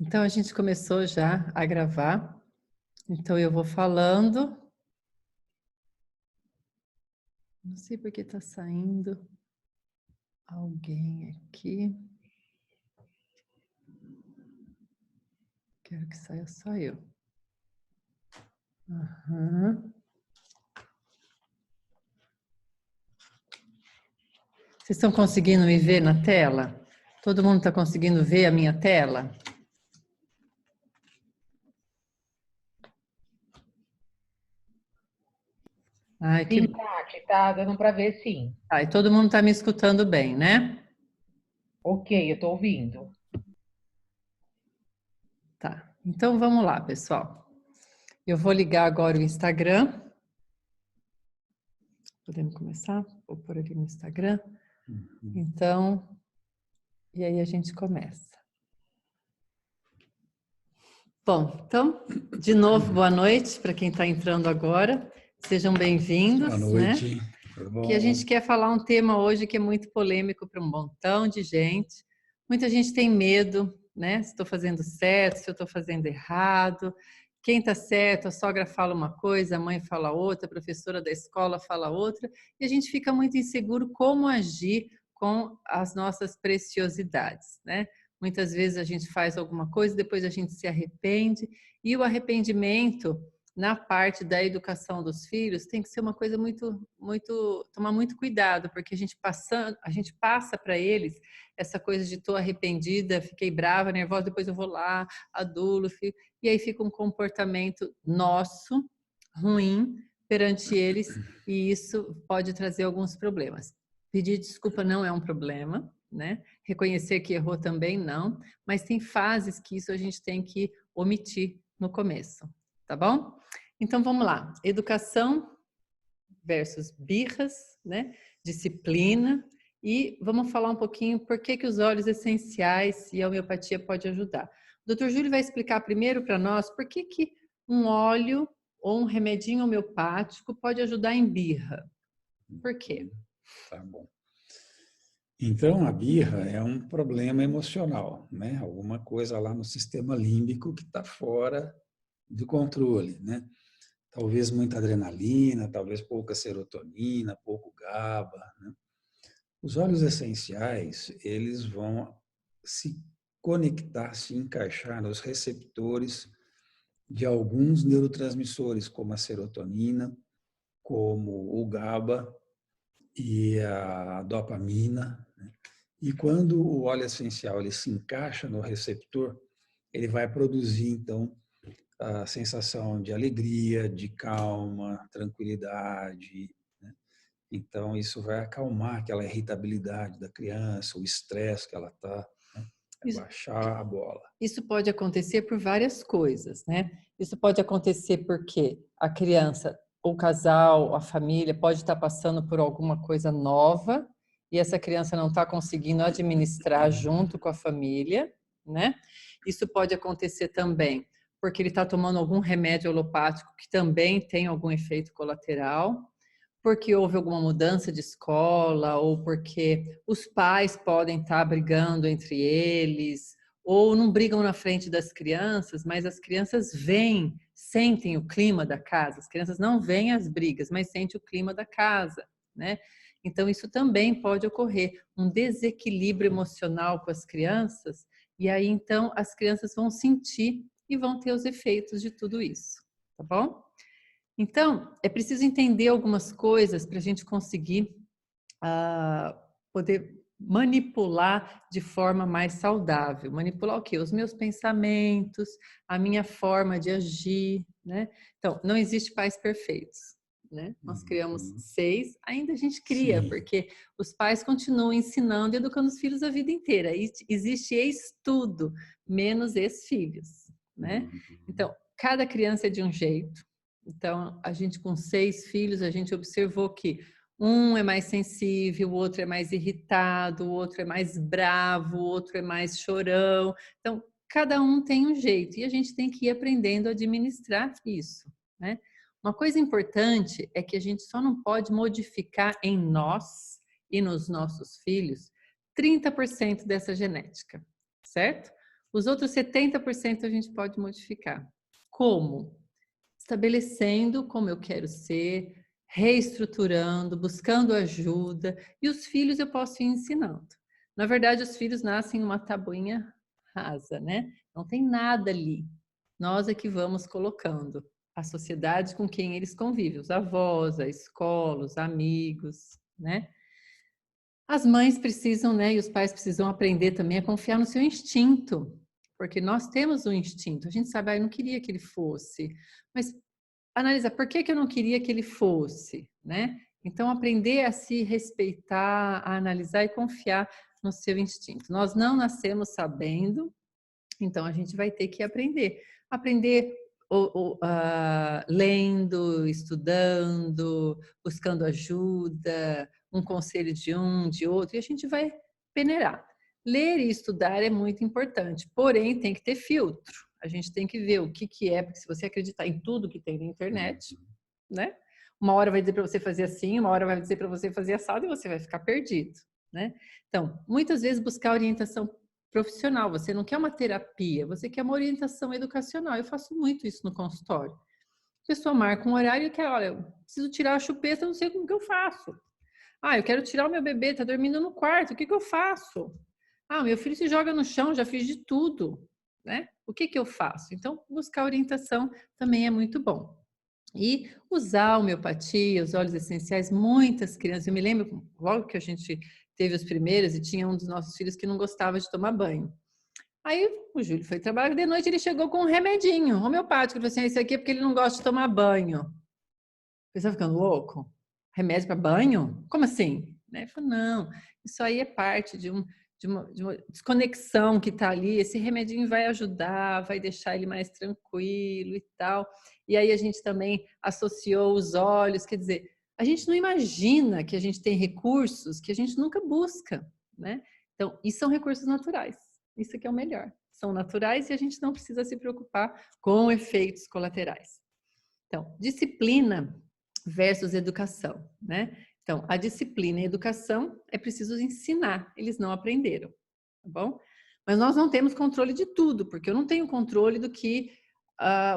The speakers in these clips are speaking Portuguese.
Então, a gente começou já a gravar. Então, eu vou falando. Não sei por que está saindo alguém aqui. Quero que saia só eu. Uhum. Vocês estão conseguindo me ver na tela? Todo mundo está conseguindo ver a minha tela? Ai, que... Sim, Tati, tá dando para ver sim. Ai, todo mundo está me escutando bem, né? Ok, eu tô ouvindo. Tá. Então, vamos lá, pessoal. Eu vou ligar agora o Instagram. Podemos começar? Vou pôr aqui no Instagram. Então, e aí a gente começa. Bom, então, de novo, boa noite para quem está entrando agora. Sejam bem-vindos, Boa né? noite, tudo bom? Que a gente quer falar um tema hoje que é muito polêmico para um montão de gente. Muita gente tem medo, né? Se estou fazendo certo, se eu estou fazendo errado. Quem está certo, a sogra fala uma coisa, a mãe fala outra, a professora da escola fala outra, e a gente fica muito inseguro como agir com as nossas preciosidades, né? Muitas vezes a gente faz alguma coisa, depois a gente se arrepende, e o arrependimento na parte da educação dos filhos tem que ser uma coisa tomar muito cuidado, porque a gente passa para eles essa coisa de estou arrependida, fiquei brava, nervosa, depois eu vou lá, adulo, e aí fica um comportamento nosso ruim perante eles, e isso pode trazer alguns problemas. Pedir desculpa não é um problema, né? Reconhecer que errou também não, mas tem fases que isso a gente tem que omitir no começo, tá bom? Então vamos lá, educação versus birras, né? Disciplina, e vamos falar um pouquinho por que os óleos essenciais e a homeopatia pode ajudar. O Dr. Júlio vai explicar primeiro para nós por que um óleo ou um remedinho homeopático pode ajudar em birra. Por quê? Tá bom. Então, a birra é um problema emocional, né? Alguma coisa lá no sistema límbico que está fora do controle, né? Talvez muita adrenalina, talvez pouca serotonina, pouco GABA, né? Os óleos essenciais, eles vão se conectar, se encaixar nos receptores de alguns neurotransmissores, como a serotonina, como o GABA e a dopamina, né? E quando o óleo essencial ele se encaixa no receptor, ele vai produzir então a sensação de alegria, de calma, tranquilidade, né? Então isso vai acalmar aquela irritabilidade da criança, o estresse que ela está, né? Baixar a bola. Isso pode acontecer por várias coisas, né? Isso pode acontecer porque a criança, o casal, a família pode estar passando por alguma coisa nova e essa criança não está conseguindo administrar junto com a família, né? Isso pode acontecer também porque ele está tomando algum remédio alopático que também tem algum efeito colateral, porque houve alguma mudança de escola ou porque os pais podem estar brigando entre eles, ou não brigam na frente das crianças, mas as crianças veem, sentem o clima da casa. As crianças não veem as brigas, mas sentem o clima da casa, né? Então, isso também pode ocorrer, um desequilíbrio emocional com as crianças, e aí, então, as crianças vão sentir e vão ter os efeitos de tudo isso, tá bom? Então, é preciso entender algumas coisas para a gente conseguir poder manipular de forma mais saudável. Manipular o quê? Os meus pensamentos, a minha forma de agir, né? Então, não existe pais perfeitos, né? Nós criamos 6, ainda a gente cria, Sim. porque os pais continuam ensinando e educando os filhos a vida inteira. Existe ex-tudo, menos ex-filhos, né? Então, cada criança é de um jeito. Então, a gente com 6 filhos, a gente observou que um é mais sensível, o outro é mais irritado, o outro é mais bravo, o outro é mais chorão. Então, cada um tem um jeito e a gente tem que ir aprendendo a administrar isso, né? Uma coisa importante é que a gente só não pode modificar em nós e nos nossos filhos 30% dessa genética, certo? Os outros 70% a gente pode modificar. Como? Estabelecendo como eu quero ser, reestruturando, buscando ajuda, e os filhos eu posso ir ensinando. Na verdade, os filhos nascem numa tabuinha rasa, né? Não tem nada ali. Nós é que vamos colocando a sociedade com quem eles convivem, os avós, a escola, os amigos, né? As mães precisam, né, e os pais precisam aprender também a confiar no seu instinto, porque nós temos um instinto. A gente sabe, eu não queria que ele fosse, mas analisar por que eu não queria que ele fosse, né? Então, aprender a se respeitar, a analisar e confiar no seu instinto. Nós não nascemos sabendo, então a gente vai ter que aprender. Aprender lendo, estudando, buscando ajuda, um conselho de um, de outro, e a gente vai peneirar. Ler e estudar é muito importante, porém tem que ter filtro. A gente tem que ver o que é, porque se você acreditar em tudo que tem na internet, né? Uma hora vai dizer para você fazer assim, uma hora vai dizer para você fazer assado e você vai ficar perdido, né? Então, muitas vezes buscar orientação profissional, você não quer uma terapia, você quer uma orientação educacional. Eu faço muito isso no consultório. A pessoa marca um horário e quer, olha, eu preciso tirar a chupeta, não sei como que eu faço. Ah, eu quero tirar o meu bebê, tá dormindo no quarto, o que que eu faço? Ah, meu filho se joga no chão, já fiz de tudo, né? O que que eu faço? Então, buscar orientação também é muito bom. E usar a homeopatia, os óleos essenciais, muitas crianças, eu me lembro logo que a gente teve os primeiros e tinha um dos nossos filhos que não gostava de tomar banho. Aí o Júlio foi trabalhar, de noite ele chegou com um remedinho homeopático, ele falou assim, isso aqui é porque ele não gosta de tomar banho. Você está ficando louco? Remédio para banho? Como assim? Né? Ele falou, não, isso aí é parte de uma desconexão que está ali, esse remedinho vai ajudar, vai deixar ele mais tranquilo e tal. E aí a gente também associou os olhos, quer dizer, a gente não imagina que a gente tem recursos que a gente nunca busca, né? Então, e são recursos naturais, isso que é o melhor. São naturais e a gente não precisa se preocupar com efeitos colaterais. Então, disciplina versus educação, né? Então, a disciplina e a educação é preciso ensinar, eles não aprenderam, tá bom? Mas nós não temos controle de tudo, porque eu não tenho controle do que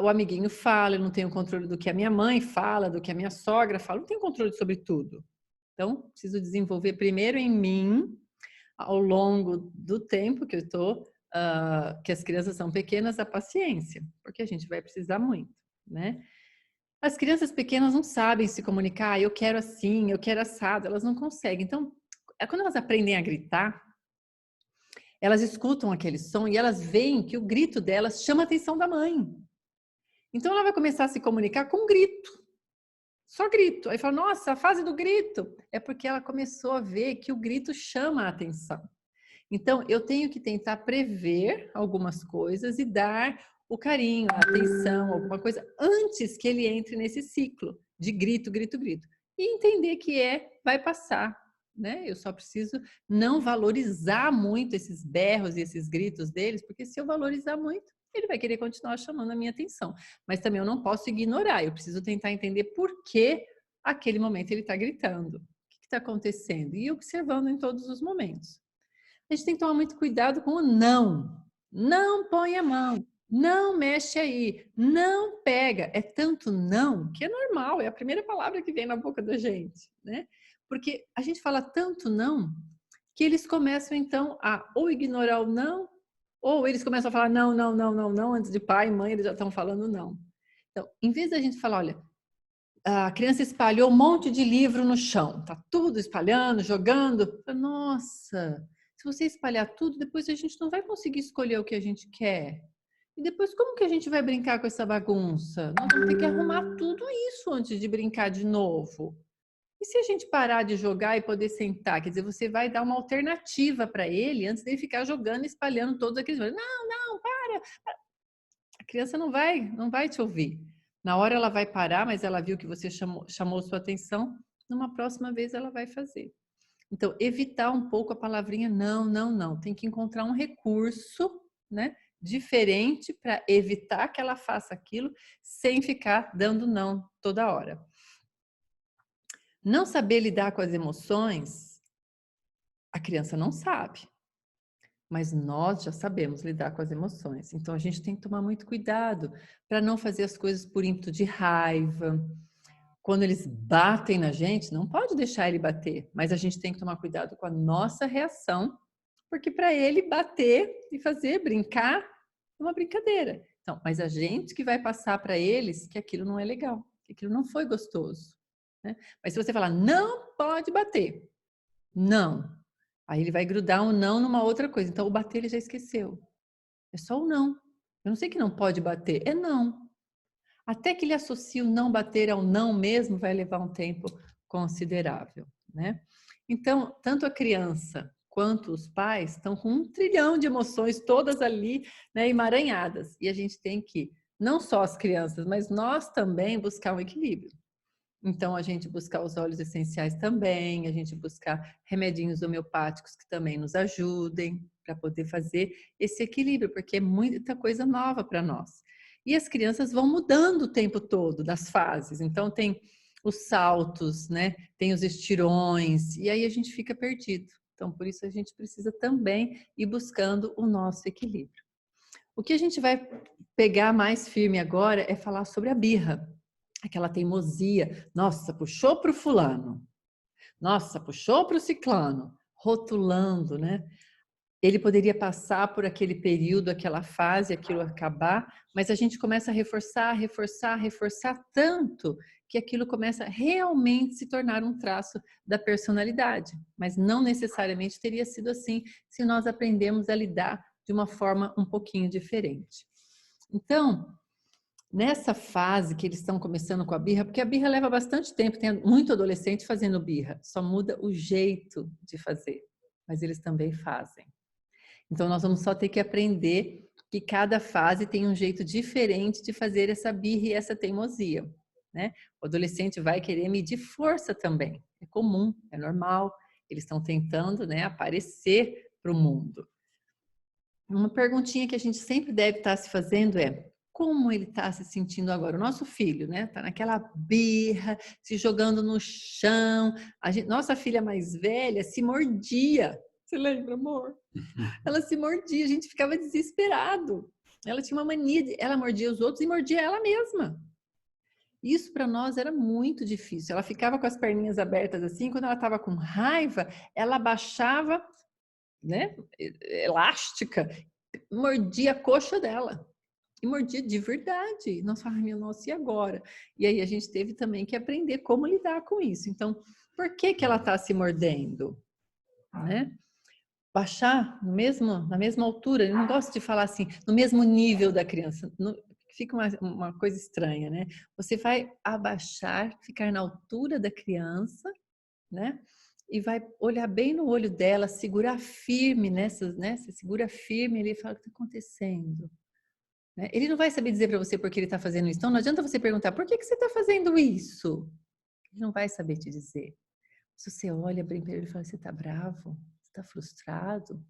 o amiguinho fala, eu não tenho controle do que a minha mãe fala, do que a minha sogra fala, eu não tenho controle sobre tudo. Então, preciso desenvolver primeiro em mim, ao longo do tempo que eu estou, que as crianças são pequenas, a paciência, porque a gente vai precisar muito, né? As crianças pequenas não sabem se comunicar, eu quero assim, eu quero assado, elas não conseguem. Então, quando elas aprendem a gritar, elas escutam aquele som e elas veem que o grito delas chama a atenção da mãe. Então, ela vai começar a se comunicar com grito, só grito. Aí fala, nossa, a fase do grito. É porque ela começou a ver que o grito chama a atenção. Então, eu tenho que tentar prever algumas coisas e dar o carinho, a atenção, alguma coisa, antes que ele entre nesse ciclo de grito, grito, grito. E entender que vai passar, né? Eu só preciso não valorizar muito esses berros e esses gritos deles, porque se eu valorizar muito, ele vai querer continuar chamando a minha atenção. Mas também eu não posso ignorar, eu preciso tentar entender por que aquele momento ele está gritando. O que está acontecendo? E observando em todos os momentos. A gente tem que tomar muito cuidado com o não. Não põe a mão, não mexe aí, não pega. É tanto não que é normal, é a primeira palavra que vem na boca da gente, né? Porque a gente fala tanto não que eles começam então a ou ignorar o não, ou eles começam a falar não, não, não, não, não, antes de pai e mãe eles já estão falando não. Então, em vez da gente falar, olha, a criança espalhou um monte de livro no chão, tá tudo espalhando, jogando. Nossa, se você espalhar tudo, depois a gente não vai conseguir escolher o que a gente quer. E depois como que a gente vai brincar com essa bagunça? Nós vamos ter que arrumar tudo isso antes de brincar de novo. E se a gente parar de jogar e poder sentar? Quer dizer, você vai dar uma alternativa para ele antes dele ficar jogando e espalhando todos aqueles livros. Não, não, para. A criança não vai te ouvir. Na hora ela vai parar, mas ela viu que você chamou sua atenção, numa próxima vez ela vai fazer. Então, evitar um pouco a palavrinha não, não, não. Tem que encontrar um recurso, né, diferente para evitar que ela faça aquilo sem ficar dando não toda hora. Não saber lidar com as emoções, a criança não sabe. mas nós já sabemos lidar com as emoções. Então, a gente tem que tomar muito cuidado para não fazer as coisas por ímpeto de raiva. Quando eles batem na gente, não pode deixar ele bater, mas a gente tem que tomar cuidado com a nossa reação, porque para ele bater e fazer, brincar, é uma brincadeira. Então, mas a gente que vai passar para eles que aquilo não é legal, que aquilo não foi gostoso, né? Mas se você falar, não pode bater, não. Aí ele vai grudar um não numa outra coisa. Então, o bater ele já esqueceu. É só o não. Eu não sei que não pode bater, é não. Até que ele associe o não bater ao não mesmo, vai levar um tempo considerável, né? Então, tanto a criança quanto os pais estão com 1 trilhão de emoções todas ali, né, emaranhadas. E a gente tem que, não só as crianças, mas nós também buscar um equilíbrio. Então, a gente buscar os óleos essenciais também, a gente buscar remedinhos homeopáticos que também nos ajudem para poder fazer esse equilíbrio, porque é muita coisa nova para nós. E as crianças vão mudando o tempo todo das fases. Então, tem os saltos, né? Tem os estirões, e aí a gente fica perdido. Então, por isso a gente precisa também ir buscando o nosso equilíbrio. O que a gente vai pegar mais firme agora é falar sobre a birra. Aquela teimosia, nossa, puxou para o fulano, nossa, puxou para o ciclano, rotulando, né? Ele poderia passar por aquele período, aquela fase, aquilo acabar, mas a gente começa a reforçar, reforçar, reforçar tanto que aquilo começa a realmente se tornar um traço da personalidade. Mas não necessariamente teria sido assim se nós aprendemos a lidar de uma forma um pouquinho diferente. Então, nessa fase que eles estão começando com a birra, porque a birra leva bastante tempo, tem muito adolescente fazendo birra, só muda o jeito de fazer, mas eles também fazem. Então, nós vamos só ter que aprender que cada fase tem um jeito diferente de fazer essa birra e essa teimosia, né? O adolescente vai querer medir força também, é comum, é normal, eles estão tentando, né, aparecer para o mundo. Uma perguntinha que a gente sempre deve estar se fazendo é: como ele está se sentindo agora? O nosso filho, né? Está naquela birra, se jogando no chão. Nossa filha mais velha se mordia. Você lembra, amor? Ela se mordia, a gente ficava desesperado. Ela tinha uma mania ela mordia os outros e mordia ela mesma. Isso para nós era muito difícil. Ela ficava com as perninhas abertas assim, quando ela estava com raiva, ela baixava, né, elástica, mordia a coxa dela. E mordia de verdade. Nós falamos, minha nossa, e agora? E aí a gente teve também que aprender como lidar com isso. Então, por que que ela está se mordendo? Né? Baixar na mesma altura. Eu não gosto de falar assim, no mesmo nível da criança. Fica uma coisa estranha, né? Você vai abaixar, ficar na altura da criança, né? E vai olhar bem no olho dela, segurar firme nessas, né? Você segura firme, ele fala: o que está acontecendo? Né? Ele não vai saber dizer para você por que ele está fazendo isso. Então, não adianta você perguntar: por que você está fazendo isso? Ele não vai saber te dizer. Se você olha bem para ele e fala: você está bravo? Você está frustrado?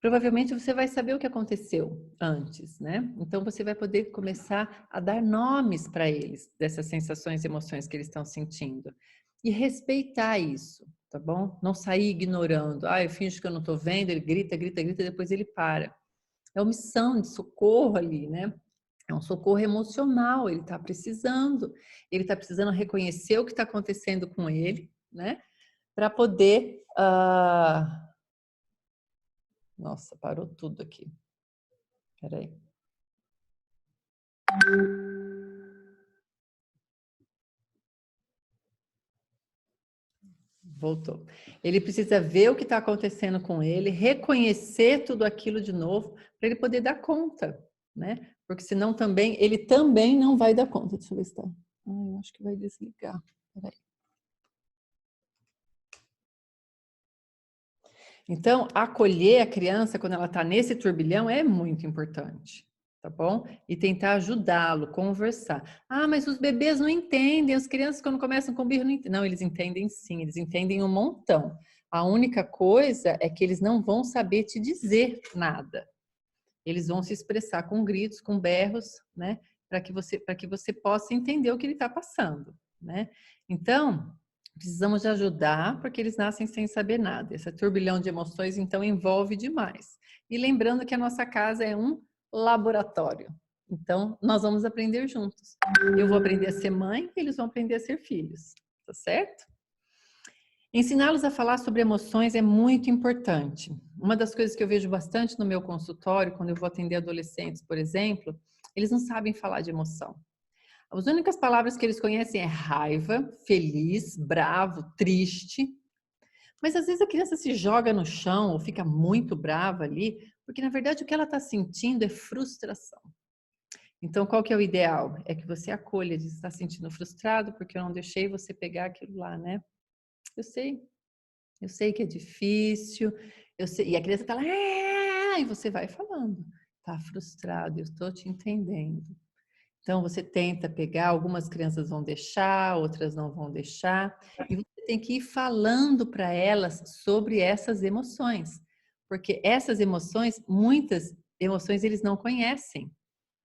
Provavelmente você vai saber o que aconteceu antes, né? Então, você vai poder começar a dar nomes para eles, dessas sensações e emoções que eles estão sentindo. E respeitar isso, tá bom? Não sair ignorando. Ah, eu finjo que eu não estou vendo, ele grita, grita, grita, depois ele para. É omissão de socorro ali, né? É um socorro emocional, ele está precisando reconhecer o que está acontecendo com ele, né? Para poder... Nossa, parou tudo aqui. Peraí. Voltou. Ele precisa ver o que está acontecendo com ele, reconhecer tudo aquilo de novo, para ele poder dar conta, né? Porque senão também, ele também não vai dar conta. Deixa eu ver se está. Eu acho que vai desligar. Peraí. Então, acolher a criança quando ela está nesse turbilhão é muito importante, tá bom? E tentar ajudá-lo, conversar. Ah, mas os bebês não entendem, as crianças quando começam com birra não entendem. Não, eles entendem sim, eles entendem um montão. A única coisa é que eles não vão saber te dizer nada. Eles vão se expressar com gritos, com berros, né? Para que você possa entender o que ele está passando, né? Então, Precisamos de ajudar, porque eles nascem sem saber nada. Esse turbilhão de emoções, então, envolve demais. E lembrando que a nossa casa é um laboratório. Então, nós vamos aprender juntos. Eu vou aprender a ser mãe, eles vão aprender a ser filhos. Tá certo? Ensiná-los a falar sobre emoções é muito importante. Uma das coisas que eu vejo bastante no meu consultório, quando eu vou atender adolescentes, por exemplo, eles não sabem falar de emoção. As únicas palavras que eles conhecem é raiva, feliz, bravo, triste. Mas às vezes a criança se joga no chão ou fica muito brava ali, porque na verdade o que ela está sentindo é frustração. Então qual que é o ideal? É que você acolha, diz, está sentindo frustrado porque eu não deixei você pegar aquilo lá, né? Eu sei que é difícil, eu sei, e a criança está lá, e você vai falando, está frustrado, eu estou te entendendo. Então, você tenta pegar, algumas crianças vão deixar, outras não vão deixar, e você tem que ir falando para elas sobre essas emoções, porque essas emoções, muitas emoções eles não conhecem,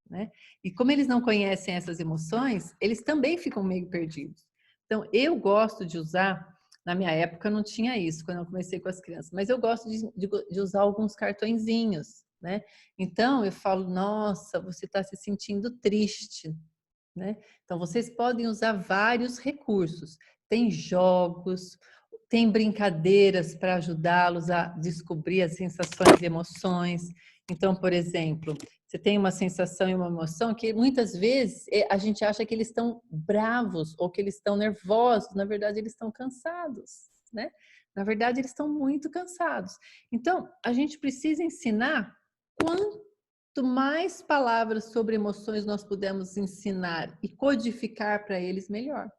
né? E como eles não conhecem essas emoções, eles também ficam meio perdidos. Então, eu gosto de usar, na minha época não tinha isso, quando eu comecei com as crianças, mas eu gosto de usar alguns cartõezinhos, né? Então, eu falo, nossa, você está se sentindo triste, né? Então, vocês podem usar vários recursos. Tem jogos, tem brincadeiras para ajudá-los a descobrir as sensações e emoções. Então, por exemplo, você tem uma sensação e uma emoção que muitas vezes a gente acha que eles estão bravos ou que eles estão nervosos. Na verdade, eles estão cansados, né? Na verdade, eles estão muito cansados. Então, a gente precisa ensinar quanto mais palavras sobre emoções nós pudermos ensinar e codificar para eles, melhor.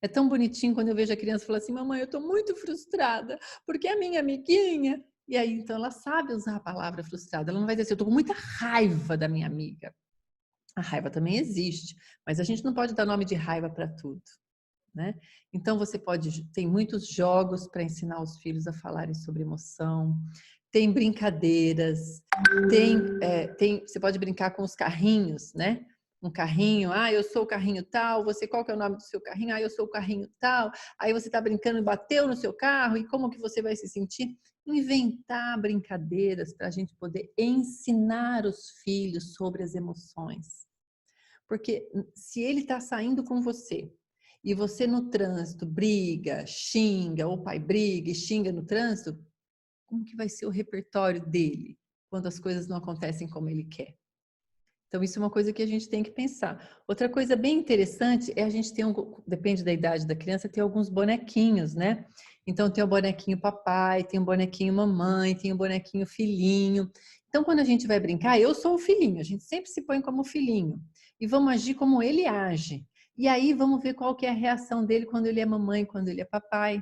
É tão bonitinho quando eu vejo a criança falar assim, mamãe, eu estou muito frustrada, porque a minha amiguinha... E aí, então, ela sabe usar a palavra frustrada. Ela não vai dizer assim, eu estou com muita raiva da minha amiga. A raiva também existe, mas a gente não pode dar nome de raiva para tudo, né? Então, você pode... Tem muitos jogos para ensinar os filhos a falarem sobre emoção. Tem brincadeiras, você pode brincar com os carrinhos, né? Um carrinho, eu sou o carrinho tal, você qual que é o nome do seu carrinho? Eu sou o carrinho tal. Aí você está brincando e bateu no seu carro, e como que você vai se sentir? Inventar brincadeiras para a gente poder ensinar os filhos sobre as emoções. Porque se ele está saindo com você, e você no trânsito briga, xinga, ou o pai briga e xinga no trânsito, como que vai ser o repertório dele quando as coisas não acontecem como ele quer? Então, isso é uma coisa que a gente tem que pensar. Outra coisa bem interessante é a gente ter, depende da idade da criança, ter alguns bonequinhos, né? Então, tem o bonequinho papai, tem o bonequinho mamãe, tem o bonequinho filhinho. Então, quando a gente vai brincar, eu sou o filhinho, a gente sempre se põe como filhinho. E vamos agir como ele age. E aí, vamos ver qual que é a reação dele quando ele é mamãe, quando ele é papai.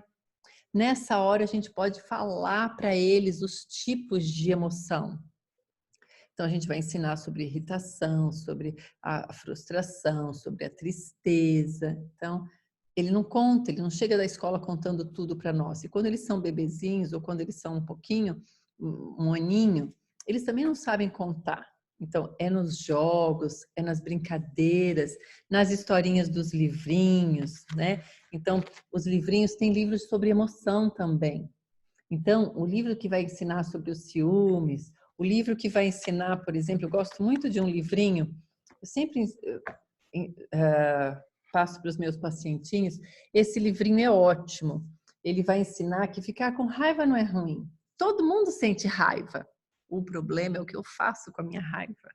Nessa hora, a gente pode falar para eles os tipos de emoção. Então, a gente vai ensinar sobre irritação, sobre a frustração, sobre a tristeza. Então, ele não conta, ele não chega da escola contando tudo para nós. E quando eles são bebezinhos, ou quando eles são um pouquinho, um aninho, eles também não sabem contar. Então, é nos jogos, é nas brincadeiras, nas historinhas dos livrinhos, né? Então, os livrinhos têm livros sobre emoção também. Então, o livro que vai ensinar sobre os ciúmes, o livro que vai ensinar, por exemplo, eu gosto muito de um livrinho, eu sempre passo para os meus pacientinhos, esse livrinho é ótimo. Ele vai ensinar que ficar com raiva não é ruim. Todo mundo sente raiva. O problema é o que eu faço com a minha raiva.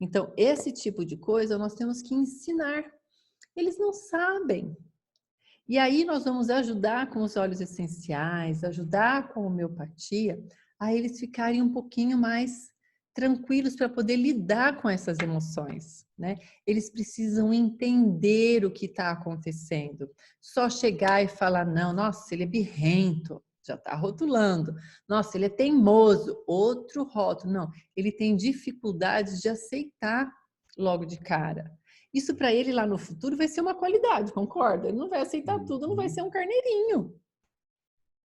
Então, esse tipo de coisa nós temos que ensinar. Eles não sabem. E aí nós vamos ajudar com os óleos essenciais, ajudar com a homeopatia, a eles ficarem um pouquinho mais tranquilos para poder lidar com essas emoções, né? Eles precisam entender o que está acontecendo. Só chegar e falar, não, nossa, ele é birrento, já está rotulando. Nossa, ele é teimoso, outro rótulo. Não, ele tem dificuldades de aceitar logo de cara. Isso para ele lá no futuro vai ser uma qualidade, concorda? Ele não vai aceitar tudo, não vai ser um carneirinho.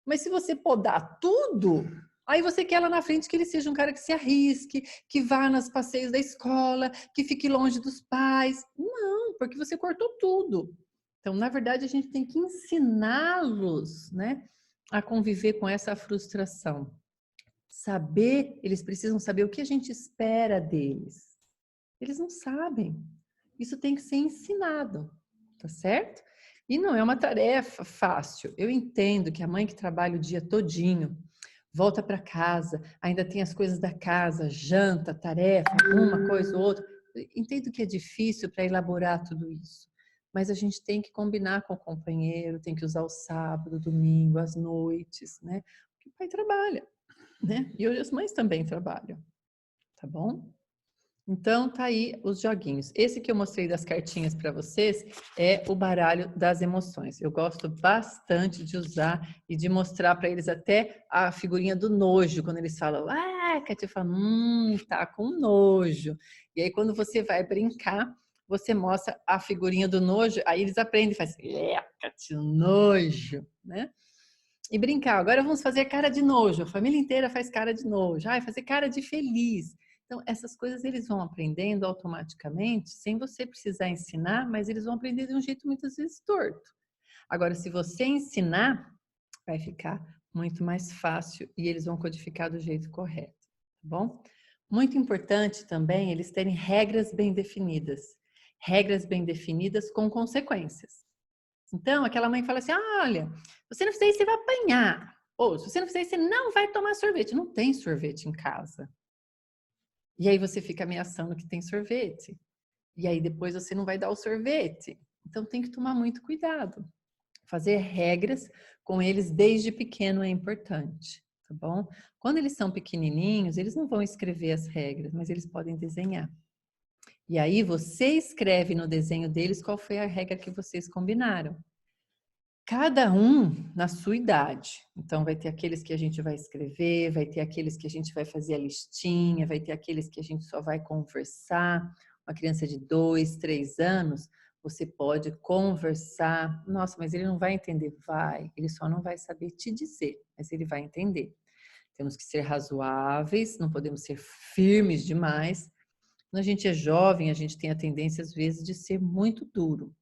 Mas se você podar tudo, aí você quer lá na frente que ele seja um cara que se arrisque, que vá nos passeios da escola, que fique longe dos pais. Não, porque você cortou tudo. Então, na verdade, a gente tem que ensiná-los, né, a conviver com essa frustração. Saber, eles precisam saber o que a gente espera deles. Eles não sabem. Isso tem que ser ensinado, tá certo? E não é uma tarefa fácil. Eu entendo que a mãe que trabalha o dia todinho, volta para casa, ainda tem as coisas da casa, janta, tarefa, uma coisa ou outra. Entendo que é difícil para elaborar tudo isso. Mas a gente tem que combinar com o companheiro, tem que usar o sábado, domingo, as noites, né? Porque o pai trabalha, né? E hoje as mães também trabalham, tá bom? Então, tá aí os joguinhos. Esse que eu mostrei das cartinhas para vocês é o baralho das emoções. Eu gosto bastante de usar e de mostrar para eles até a figurinha do nojo, quando eles falam, Katia, fala, tá com nojo. E aí, quando você vai brincar, você mostra a figurinha do nojo, aí eles aprendem e fazem, Katia, nojo, né? E brincar, agora vamos fazer cara de nojo, a família inteira faz cara de nojo, fazer cara de feliz. Então, essas coisas eles vão aprendendo automaticamente, sem você precisar ensinar, mas eles vão aprender de um jeito muitas vezes torto. Agora, se você ensinar, vai ficar muito mais fácil e eles vão codificar do jeito correto, tá bom? Muito importante também eles terem regras bem definidas com consequências. Então, aquela mãe fala assim, olha, se você não fizer isso, você vai apanhar. Ou, se você não fizer isso, você não vai tomar sorvete. Não tem sorvete em casa. E aí você fica ameaçando que tem sorvete. E aí depois você não vai dar o sorvete. Então tem que tomar muito cuidado. Fazer regras com eles desde pequeno é importante, tá bom? Quando eles são pequenininhos, eles não vão escrever as regras, mas eles podem desenhar. E aí você escreve no desenho deles qual foi a regra que vocês combinaram. Cada um na sua idade. Então, vai ter aqueles que a gente vai escrever, vai ter aqueles que a gente vai fazer a listinha, vai ter aqueles que a gente só vai conversar. Uma criança de 2, 3 anos, você pode conversar. Nossa, mas ele não vai entender. Vai, ele só não vai saber te dizer, mas ele vai entender. Temos que ser razoáveis, não podemos ser firmes demais. Quando a gente é jovem, a gente tem a tendência, às vezes, de ser muito duro.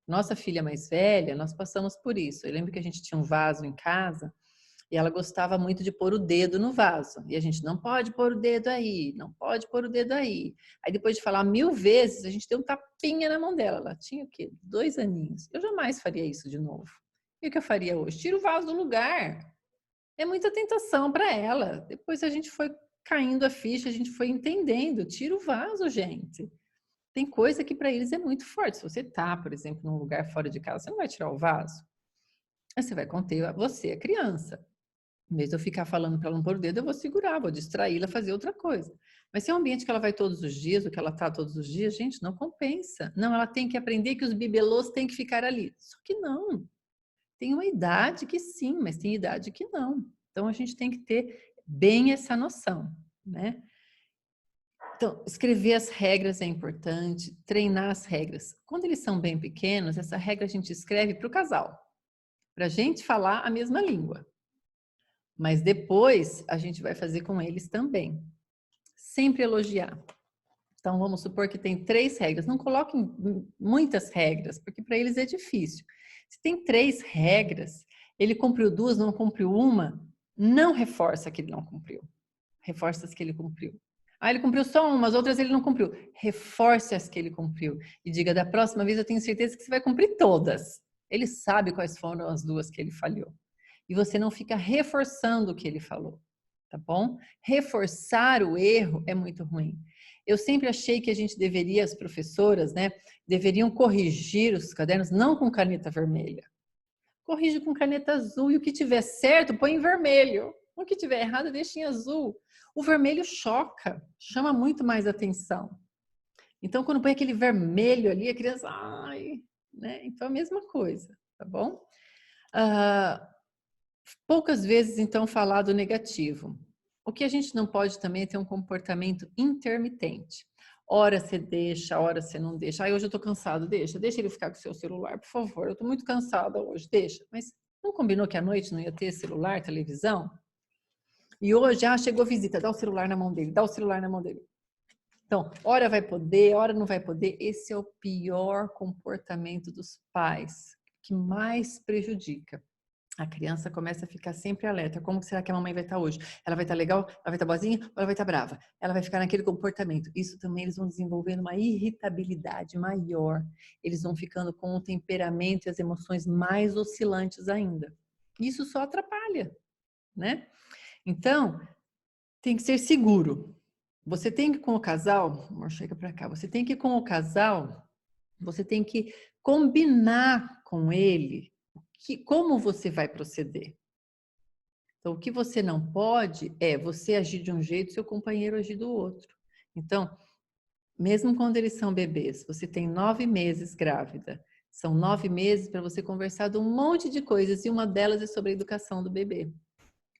Nossa filha mais velha, nós passamos por isso. Eu lembro que a gente tinha um vaso em casa e ela gostava muito de pôr o dedo no vaso. E a gente não pode pôr o dedo aí, não pode pôr o dedo aí. Aí depois de falar 1000 vezes, a gente deu um tapinha na mão dela. Ela tinha o quê? 2 aninhos. Eu jamais faria isso de novo. E o que eu faria hoje? Tira o vaso do lugar. É muita tentação para ela. Depois a gente foi caindo a ficha, a gente foi entendendo. Tira o vaso, gente. Tem coisa que para eles é muito forte. Se você tá, por exemplo, num lugar fora de casa, você não vai tirar o vaso. Aí você vai conter você, a criança. Em vez de eu ficar falando para ela não pôr o dedo, eu vou segurar, vou distraí-la, fazer outra coisa. Mas se é um ambiente que ela vai todos os dias, o que ela tá todos os dias, gente, não compensa. Não, ela tem que aprender que os bibelôs têm que ficar ali. Só que não. Tem uma idade que sim, mas tem idade que não. Então a gente tem que ter bem essa noção, né? Então, escrever as regras é importante, treinar as regras. Quando eles são bem pequenos, essa regra a gente escreve para o casal, para a gente falar a mesma língua. Mas depois a gente vai fazer com eles também. Sempre elogiar. Então, vamos supor que tem 3 regras. Não coloquem muitas regras, porque para eles é difícil. Se tem 3 regras, ele cumpriu 2, não cumpriu uma, não reforça que ele não cumpriu. Reforça as que ele cumpriu. Ele cumpriu só uma, as outras ele não cumpriu. Reforce as que ele cumpriu. E diga, da próxima vez eu tenho certeza que você vai cumprir todas. Ele sabe quais foram as 2 que ele falhou. E você não fica reforçando o que ele falou, tá bom? Reforçar o erro é muito ruim. Eu sempre achei que a gente deveria, as professoras, né, deveriam corrigir os cadernos não com caneta vermelha. Corrige com caneta azul e o que tiver certo, põe em vermelho. O que tiver errado, deixa em azul. O vermelho choca, chama muito mais atenção. Então, quando põe aquele vermelho ali, a criança, né? Então, a mesma coisa, tá bom? Poucas vezes, então, falar do negativo. O que a gente não pode também é ter um comportamento intermitente. Ora você deixa, ora você não deixa. Hoje eu tô cansado, deixa ele ficar com o seu celular, por favor. Eu tô muito cansada hoje, deixa. Mas não combinou que à noite não ia ter celular, televisão? E hoje, chegou a visita, dá o celular na mão dele, dá o celular na mão dele. Então, hora vai poder, hora não vai poder. Esse é o pior comportamento dos pais, que mais prejudica. A criança começa a ficar sempre alerta. Como será que a mamãe vai estar hoje? Ela vai estar legal? Ela vai estar boazinha? Ou ela vai estar brava? Ela vai ficar naquele comportamento. Isso também eles vão desenvolvendo uma irritabilidade maior. Eles vão ficando com o temperamento e as emoções mais oscilantes ainda. Isso só atrapalha, né? Então, tem que ser seguro. Você tem que, com o casal, amor, chega pra cá, você tem que, com o casal, você tem que combinar com ele como você vai proceder. Então, o que você não pode é você agir de um jeito e seu companheiro agir do outro. Então, mesmo quando eles são bebês, você tem 9 meses grávida, são 9 meses para você conversar de um monte de coisas e uma delas é sobre a educação do bebê.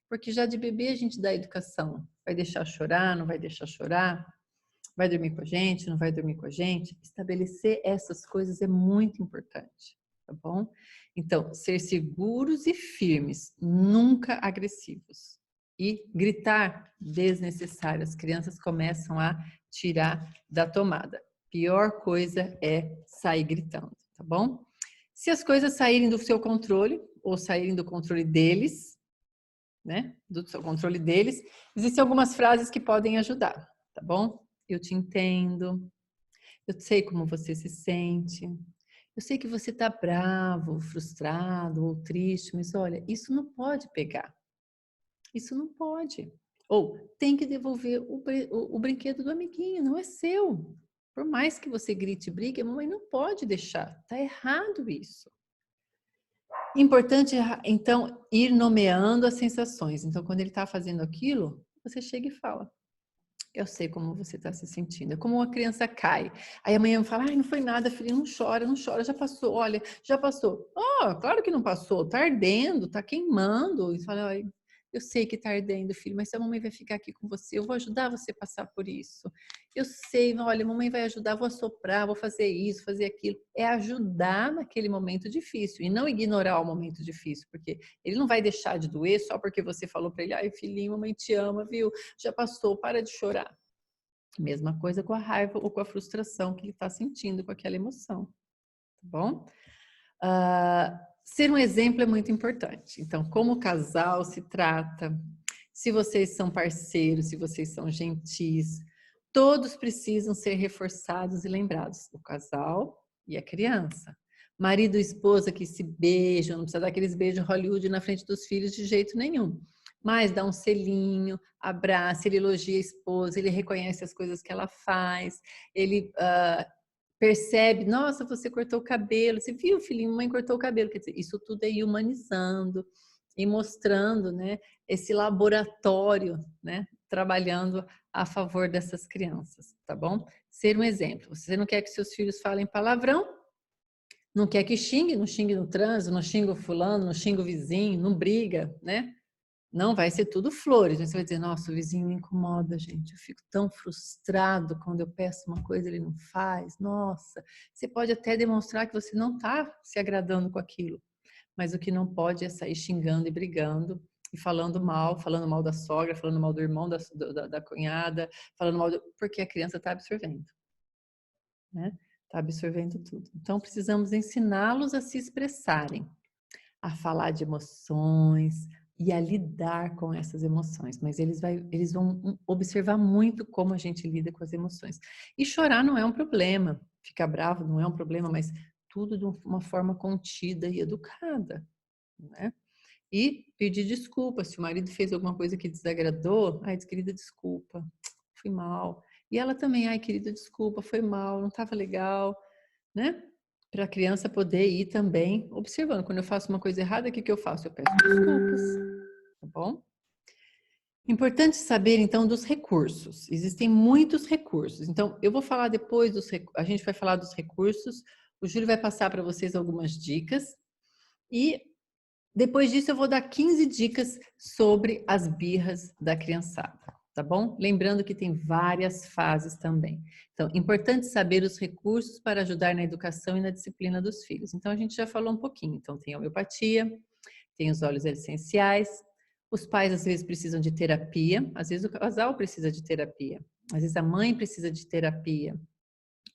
Porque já de bebê a gente dá educação. Vai deixar chorar, não vai deixar chorar? Vai dormir com a gente, não vai dormir com a gente? Estabelecer essas coisas é muito importante, tá bom? Então, ser seguros e firmes, nunca agressivos. E gritar desnecessário. As crianças começam a tirar da tomada. Pior coisa é sair gritando, tá bom? Se as coisas saírem do seu controle, ou saírem do controle deles, né? Do seu controle deles, existem algumas frases que podem ajudar, tá bom? Eu te entendo, eu sei como você se sente, eu sei que você tá bravo, frustrado ou triste, mas olha, isso não pode pegar, isso não pode. Ou tem que devolver o brinquedo do amiguinho, não é seu. Por mais que você grite e brigue, a mamãe não pode deixar, tá errado isso. Importante, então, ir nomeando as sensações. Então, quando ele está fazendo aquilo, você chega e fala, eu sei como você está se sentindo. É como uma criança cai. Aí amanhã fala, ai, não foi nada, filho, não chora, já passou. Olha, já passou. Oh, claro que não passou, tá ardendo, tá queimando. E fala, ai, eu sei que tá ardendo, filho, mas a mamãe vai ficar aqui com você, eu vou ajudar você a passar por isso. Eu sei, olha, a mamãe vai ajudar, vou assoprar, vou fazer isso, fazer aquilo. É ajudar naquele momento difícil e não ignorar o momento difícil, porque ele não vai deixar de doer só porque você falou para ele, ai, filhinho, mamãe te ama, viu? Já passou, para de chorar. Mesma coisa com a raiva ou com a frustração que ele está sentindo com aquela emoção, tá bom? Ser um exemplo é muito importante. Então, como o casal se trata, se vocês são parceiros, se vocês são gentis, todos precisam ser reforçados e lembrados. O casal e a criança. Marido e esposa que se beijam, não precisa dar aqueles beijos Hollywood na frente dos filhos de jeito nenhum. Mas dá um selinho, abraça, ele elogia a esposa, ele reconhece as coisas que ela faz, ele percebe, nossa, você cortou o cabelo, você viu, filhinho, mãe cortou o cabelo. Quer dizer, isso tudo é humanizando e mostrando, né, esse laboratório, né, trabalhando a favor dessas crianças, tá bom? Ser um exemplo. Você não quer que seus filhos falem palavrão? Não quer que xingue? Não xingue no trânsito, não xingue o fulano, não xingue o vizinho, não briga, né? Não vai ser tudo flores, mas você vai dizer, nossa, o vizinho me incomoda, gente, eu fico tão frustrado quando eu peço uma coisa e ele não faz, nossa. Você pode até demonstrar que você não está se agradando com aquilo, mas o que não pode é sair xingando e brigando e falando mal da sogra, falando mal do irmão, da cunhada, falando mal, porque a criança está absorvendo, né? Está absorvendo tudo. Então, precisamos ensiná-los a se expressarem, a falar de emoções e a lidar com essas emoções. Mas eles vão observar muito como a gente lida com as emoções. E chorar não é um problema, ficar bravo não é um problema, mas tudo de uma forma contida e educada, né? E pedir desculpa, se o marido fez alguma coisa que desagradou, ai, querida, desculpa, fui mal. E ela também, ai, querida, desculpa, foi mal, não estava legal, né? Para a criança poder ir também observando. Quando eu faço uma coisa errada, o que eu faço? Eu peço desculpas, tá bom? Importante saber, então, dos recursos. Existem muitos recursos. Então, eu vou falar depois a gente vai falar dos recursos, o Júlio vai passar para vocês algumas dicas e depois disso eu vou dar 15 dicas sobre as birras da criançada, tá bom? Lembrando que tem várias fases também. Então, importante saber os recursos para ajudar na educação e na disciplina dos filhos. Então, a gente já falou um pouquinho. Então, tem a homeopatia, tem os óleos essenciais, os pais às vezes precisam de terapia, às vezes o casal precisa de terapia. Às vezes a mãe precisa de terapia.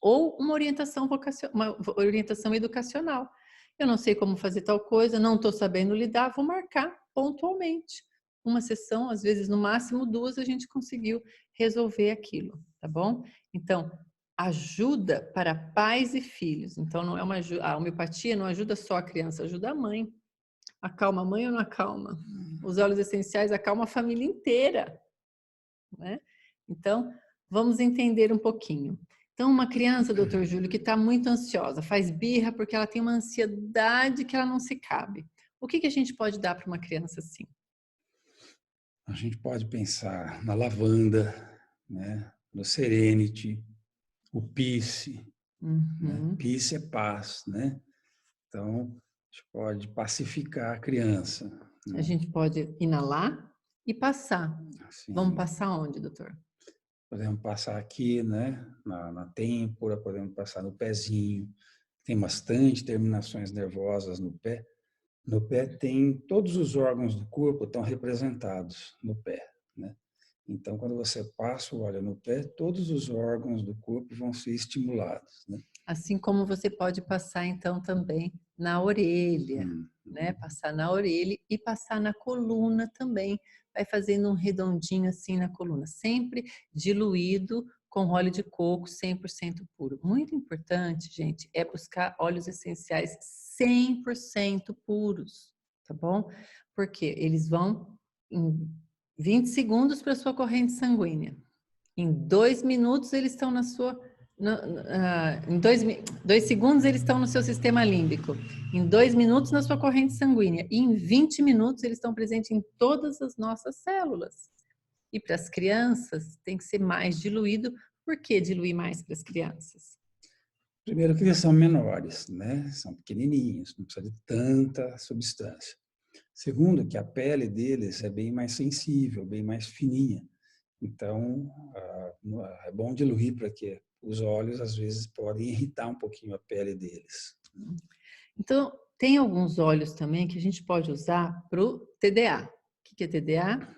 Ou uma orientação educacional. Eu não sei como fazer tal coisa, não estou sabendo lidar, vou marcar pontualmente. Uma sessão, às vezes no máximo 2, a gente conseguiu resolver aquilo, tá bom? Então, ajuda para pais e filhos. Então, não é uma ajuda, a homeopatia não ajuda só a criança, ajuda a mãe. Acalma a mãe ou não acalma? Os óleos essenciais acalmam a família inteira, né? Então, vamos entender um pouquinho. Então, uma criança, doutor Júlio, que está muito ansiosa, faz birra porque ela tem uma ansiedade que ela não se cabe. O que a gente pode dar para uma criança assim? A gente pode pensar na lavanda, né? No Serenity, o Peace, né? Uhum. Peace é paz, né? Então, a gente pode pacificar a criança, A né? gente pode inalar e passar. Vamos Assim, passar onde, doutor? podemos passar aqui, né? Na têmpora, podemos passar no pezinho. Tem bastante terminações nervosas no pé. No pé tem todos os órgãos do corpo estão representados no pé, né? Então, quando você passa o óleo no pé, todos os órgãos do corpo vão ser estimulados, né? Assim como você pode passar então também na orelha, né? Hum. Passar na orelha e passar na coluna também. Vai fazendo um redondinho assim na coluna, sempre diluído com óleo de coco 100% puro. Muito importante, gente, é buscar óleos essenciais 100% puros, tá bom? Porque eles vão em 20 segundos para a sua corrente sanguínea. Em 2 minutos eles estão na sua em 2 segundos eles estão no seu sistema límbico, em 2 minutos na sua corrente sanguínea e em 20 minutos eles estão presentes em todas as nossas células. E para as crianças tem que ser mais diluído. Por que diluir mais para as crianças? Primeiro que eles são menores, né? São pequenininhos, não precisa de tanta substância. Segundo, que a pele deles é bem mais sensível, bem mais fininha. Então, é bom diluir para que os óleos, às vezes, podem irritar um pouquinho a pele deles. Então, tem alguns óleos também que a gente pode usar para o TDA. O que é TDA?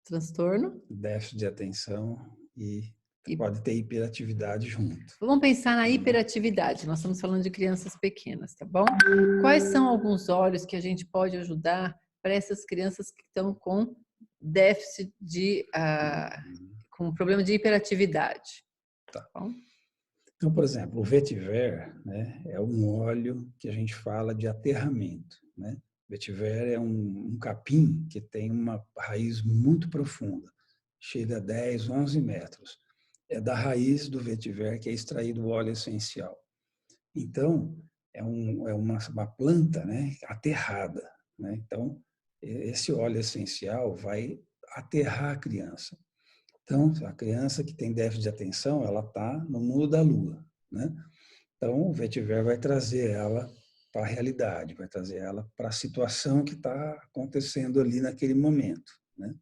Transtorno. Déficit de atenção e E pode ter hiperatividade junto. vamos pensar na hiperatividade. Nós estamos falando de crianças pequenas, tá bom? Quais são alguns óleos que a gente pode ajudar para essas crianças que estão com déficit de, com problema de hiperatividade? Tá. Bom? Então, por exemplo, o vetiver, né, é um óleo que a gente fala de aterramento, né? Vetiver é um capim que tem uma raiz muito profunda, chega a 10, 11 metros. É da raiz do vetiver que é extraído o óleo essencial. Então, é uma planta, né, aterrada, né? Então, esse óleo essencial vai aterrar a criança. Então, a criança que tem déficit de atenção, ela está no mundo da lua, né? Então, o vetiver vai trazer ela para a realidade, vai trazer ela para a situação que está acontecendo ali naquele momento, né?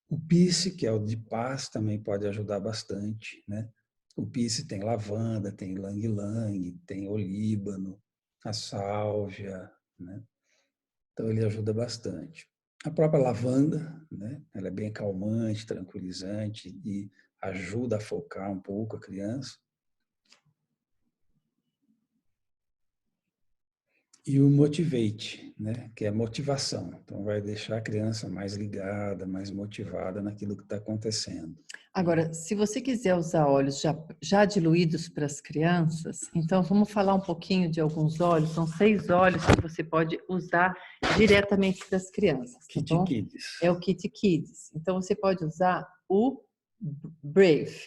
O Peace, que é o de paz, também pode ajudar bastante, né? O Peace tem lavanda, tem ylang-ylang, tem olíbano, a sálvia, né? Então, ele ajuda bastante. A própria lavanda, né? Ela é bem calmante, tranquilizante e ajuda a focar um pouco a criança. E o motivate, né? Que é motivação. Então, vai deixar a criança mais ligada, mais motivada naquilo que está acontecendo. Agora, se você quiser usar óleos já diluídos para as crianças, então vamos falar um pouquinho de alguns óleos. São 6 óleos que você pode usar diretamente para as crianças, tá Kit bom? Kids. É o Kit Kids. Então você pode usar o Brave.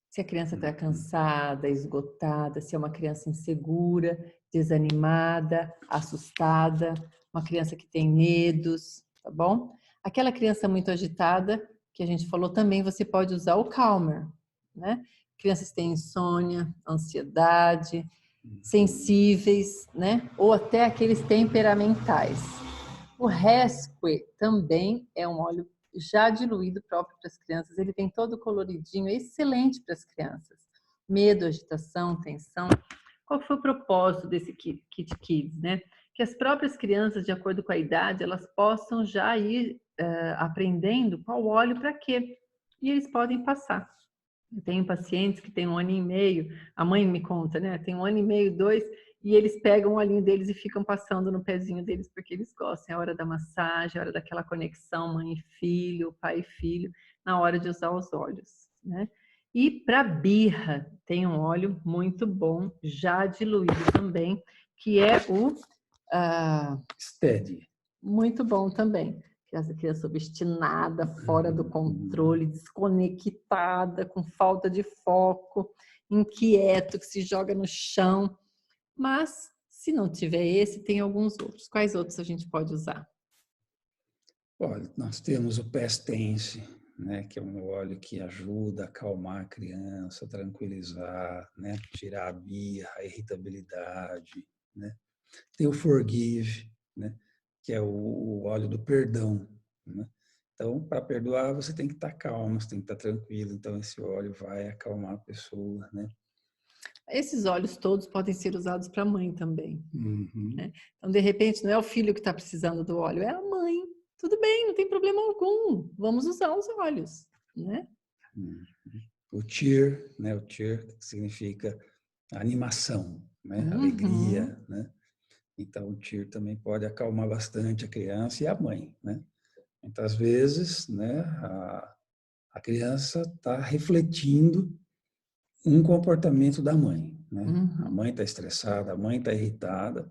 Se a criança está cansada, esgotada, se é uma criança insegura, desanimada, assustada, uma criança que tem medos, tá bom? Aquela criança muito agitada, que a gente falou também, você pode usar o Calmer, né? Crianças que têm insônia, ansiedade, sensíveis, né? Ou até aqueles temperamentais. O Rescue também é um óleo já diluído próprio para as crianças. Ele tem todo coloridinho, é excelente para as crianças. Medo, agitação, tensão. Qual foi o propósito desse Kit Kids, né? Que as próprias crianças, de acordo com a idade, elas possam já ir aprendendo qual óleo para quê. E eles podem passar. Eu tenho pacientes que têm 1 ano e meio, a mãe me conta, né? Tem 1 ano e meio, 2, e eles pegam o olhinho deles e ficam passando no pezinho deles porque eles gostam. É a hora da massagem, é a hora daquela conexão mãe e filho, pai e filho, na hora de usar os óleos, né? E para birra, tem um óleo muito bom, já diluído também, que é o Steady. muito bom também. Essa criança obstinada, fora do controle, desconectada, com falta de foco, inquieto, que se joga no chão. Mas, se não tiver esse, tem alguns outros. Quais outros a gente pode usar? Olha, nós temos o Pestense, né, que é um óleo que ajuda a acalmar a criança, tranquilizar, né, tirar a birra, a irritabilidade, né? Tem o Forgive, né, que é o óleo do perdão, né? Então, para perdoar, você tem que estar calmo, você tem que estar tranquilo. Então, esse óleo vai acalmar a pessoa, né? Esses óleos todos podem ser usados para a mãe também, Uhum. né? Então, de repente, não é o filho que está precisando do óleo, é a mãe. Tudo bem, não tem problema algum. Vamos usar os óleos, né? O cheer, né? O cheer que significa animação, né? Alegria, né? Então, o cheer também pode acalmar bastante a criança e a mãe, né? Muitas vezes, né? A criança está refletindo um comportamento da mãe, né? A mãe está estressada, a mãe está irritada,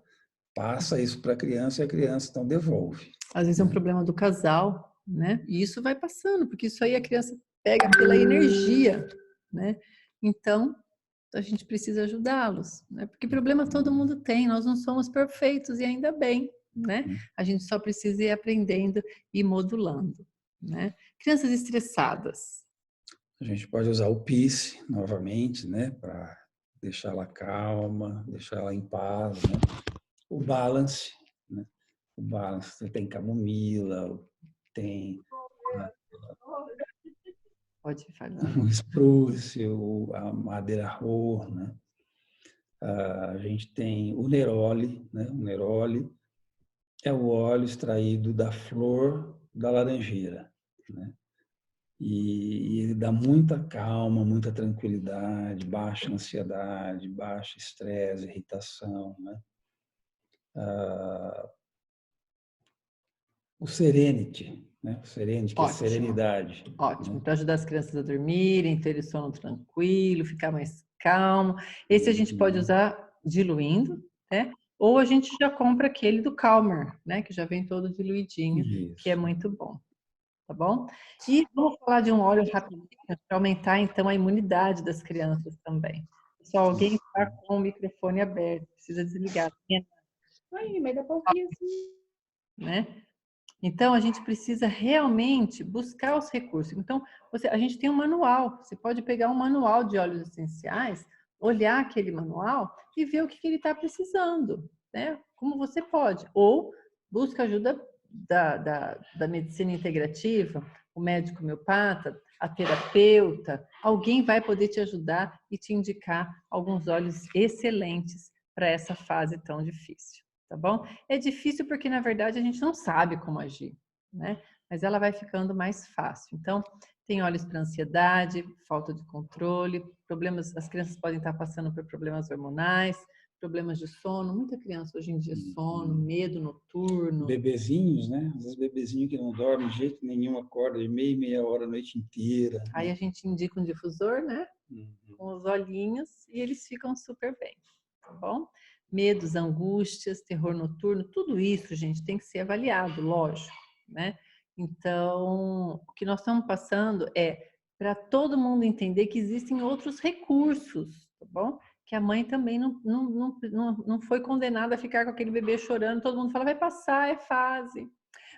passa isso para a criança e a criança então devolve. Às vezes é um problema do casal, né? E isso vai passando, porque isso aí a criança pega pela energia, né? Então, a gente precisa ajudá-los, né? Porque problema todo mundo tem, nós não somos perfeitos e ainda bem, né? A gente só precisa ir aprendendo e modulando, né? Crianças estressadas. A gente pode usar o Peace novamente, né? Para deixá-la calma, deixá-la em paz, né? O Balance, né? O Balance tem camomila, tem Pode falar. o spruce, a madeira roux, né? A gente tem o neroli, né? O neroli é o óleo extraído da flor da laranjeira, né? E ele dá muita calma, muita tranquilidade, baixa ansiedade, baixa estresse, irritação, né? O Serenity, né? O Serenity, que é Ótimo, serenidade. ótimo. Né? Para ajudar as crianças a dormirem, ter o sono tranquilo, ficar mais calmo. Esse a gente pode usar diluindo, né? Ou a gente já compra aquele do Calmer, né? Que já vem todo diluidinho, que é Isso. muito bom, tá bom? E vamos falar de um óleo rapidinho para aumentar então a imunidade das crianças também. Pessoal, alguém está com o microfone aberto, precisa desligar, Ai, mas dá pouquinho assim. né? Então, a gente precisa realmente buscar os recursos. Então, a gente tem um manual. Você pode pegar um manual de óleos essenciais, olhar aquele manual e ver o que ele está precisando, né? Como você pode. Ou busca ajuda da medicina integrativa, o médico homeopata, a terapeuta. Alguém vai poder te ajudar e te indicar alguns óleos excelentes para essa fase tão difícil. Tá bom? É difícil porque, na verdade, a gente não sabe como agir, né? Mas ela vai ficando mais fácil. Então, tem óleos para ansiedade, falta de controle, problemas, as crianças podem estar passando por problemas hormonais, problemas de sono, muita criança hoje em dia sono, medo noturno. Bebezinhos, né? Às vezes bebezinho que não dorme de jeito nenhum, acorda de meia hora a noite inteira. Aí a gente indica um difusor, né? Uhum. Com os olhinhos e eles ficam super bem, tá bom? Medos, angústias, terror noturno, tudo isso, gente, tem que ser avaliado, lógico, né? Então, o que nós estamos passando é para todo mundo entender que existem outros recursos, tá bom? Que a mãe também não foi condenada a ficar com aquele bebê chorando, todo mundo fala, vai passar, é fase.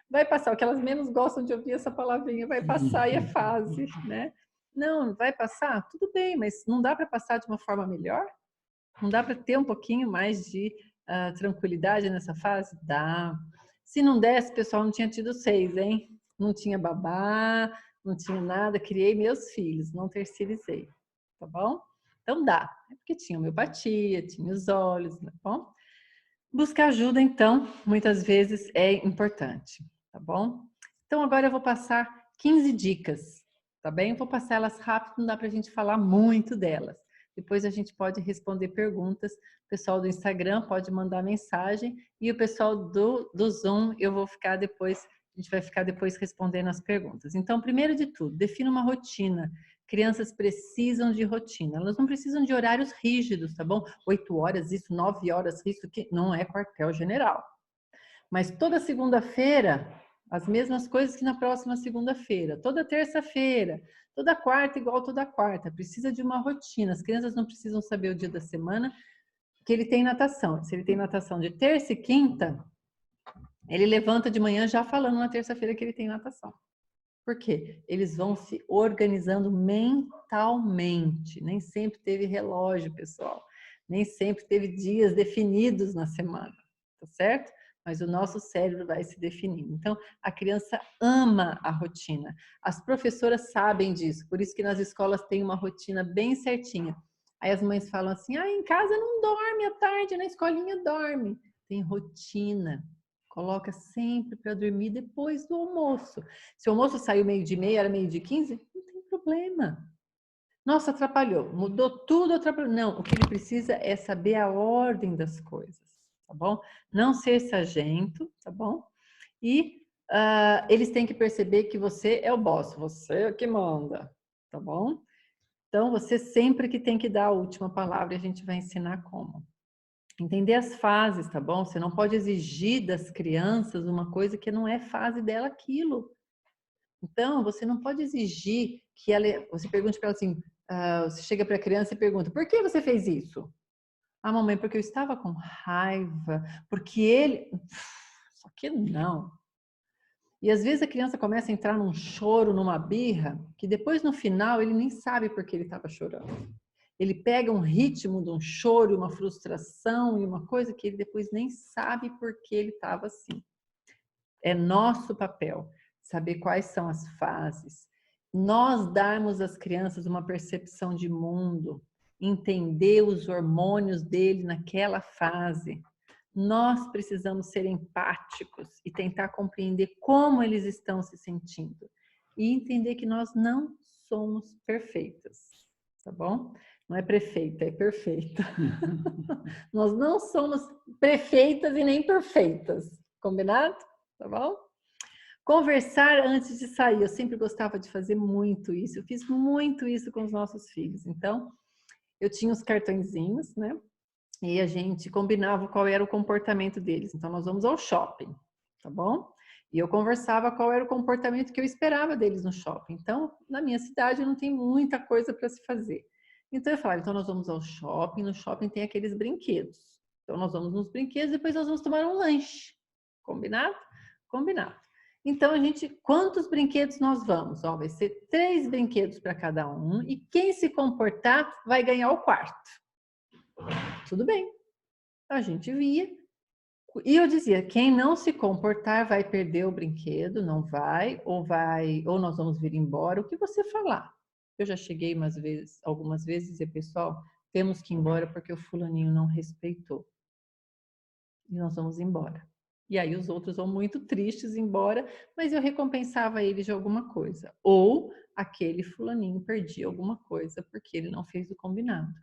Vai passar, o que elas menos gostam de ouvir essa palavrinha, vai passar e é fase, né? Não, vai passar? Tudo bem, mas não dá para passar de uma forma melhor? Não dá para ter um pouquinho mais de tranquilidade nessa fase? Dá. Se não desse, pessoal, não tinha tido 6, hein? Não tinha babá, não tinha nada, criei meus filhos, não terceirizei, tá bom? Então dá, é porque tinha homeopatia, tinha os olhos, tá bom? Buscar ajuda, então, muitas vezes é importante, tá bom? Então agora eu vou passar 15 dicas, tá bem? Eu vou passar elas rápido, não dá para a gente falar muito delas. Depois a gente pode responder perguntas. O pessoal do Instagram pode mandar mensagem e o pessoal do Zoom, a gente vai ficar depois respondendo as perguntas. Então, primeiro de tudo, defina uma rotina. Crianças precisam de rotina. Elas não precisam de horários rígidos, tá bom? 8 horas isso, 9 horas isso, que não é quartel-general. Mas toda segunda-feira, as mesmas coisas que na próxima segunda-feira. Toda terça-feira, toda quarta igual toda quarta. Precisa de uma rotina. As crianças não precisam saber o dia da semana que ele tem natação. Se ele tem natação de terça e quinta, ele levanta de manhã já falando na terça-feira que ele tem natação. Por quê? Eles vão se organizando mentalmente. Nem sempre teve relógio, pessoal. Nem sempre teve dias definidos na semana, tá certo? Mas o nosso cérebro vai se definindo. Então, a criança ama a rotina. As professoras sabem disso, por isso que nas escolas tem uma rotina bem certinha. Aí as mães falam assim, em casa não dorme à tarde, na escolinha dorme. Tem rotina. Coloca sempre para dormir depois do almoço. Se o almoço saiu 12:30, era 12:15, não tem problema. Nossa, atrapalhou. Mudou tudo, atrapalhou. Não, o que ele precisa é saber a ordem das coisas, tá bom? Não ser sargento, tá bom? E eles têm que perceber que você é o boss, você é o que manda, tá bom? Então, você sempre que tem que dar a última palavra e a gente vai ensinar como. Entender as fases, tá bom? Você não pode exigir das crianças uma coisa que não é fase dela aquilo. Então, você não pode exigir que ela... Você pergunte para ela assim, você chega para a criança e pergunta, por que você fez isso? Mamãe, porque eu estava com raiva, porque ele... Só que não. E às vezes a criança começa a entrar num choro, numa birra, que depois no final ele nem sabe por que ele estava chorando. Ele pega um ritmo de um choro, uma frustração e uma coisa que ele depois nem sabe por que ele estava assim. É nosso papel saber quais são as fases. Nós darmos às crianças uma percepção de mundo, entender os hormônios dele naquela fase. Nós precisamos ser empáticos e tentar compreender como eles estão se sentindo. E entender que nós não somos perfeitas, tá bom? Não é prefeita, é perfeita. Nós não somos prefeitas e nem perfeitas. Combinado? Tá bom? Conversar antes de sair. Eu sempre gostava de fazer muito isso. Eu fiz muito isso com os nossos filhos. Então, eu tinha os cartõezinhos, né? E a gente combinava qual era o comportamento deles. Então, nós vamos ao shopping, tá bom? E eu conversava qual era o comportamento que eu esperava deles no shopping. Então, na minha cidade não tem muita coisa para se fazer. Então eu falava, então nós vamos ao shopping, no shopping tem aqueles brinquedos. Então nós vamos nos brinquedos, depois nós vamos tomar um lanche. Combinado? Combinado. Então a gente, quantos brinquedos nós vamos? Ó, vai ser 3 brinquedos para cada um e quem se comportar vai ganhar o quarto. Tudo bem. A gente via. E eu dizia, quem não se comportar vai perder o brinquedo, não vai, ou nós vamos vir embora, o que você falar. Eu já cheguei algumas vezes, dizer, pessoal, temos que ir embora porque o fulaninho não respeitou. E nós vamos embora. E aí os outros vão muito tristes embora, mas eu recompensava eles de alguma coisa. Ou aquele fulaninho perdia alguma coisa porque ele não fez o combinado.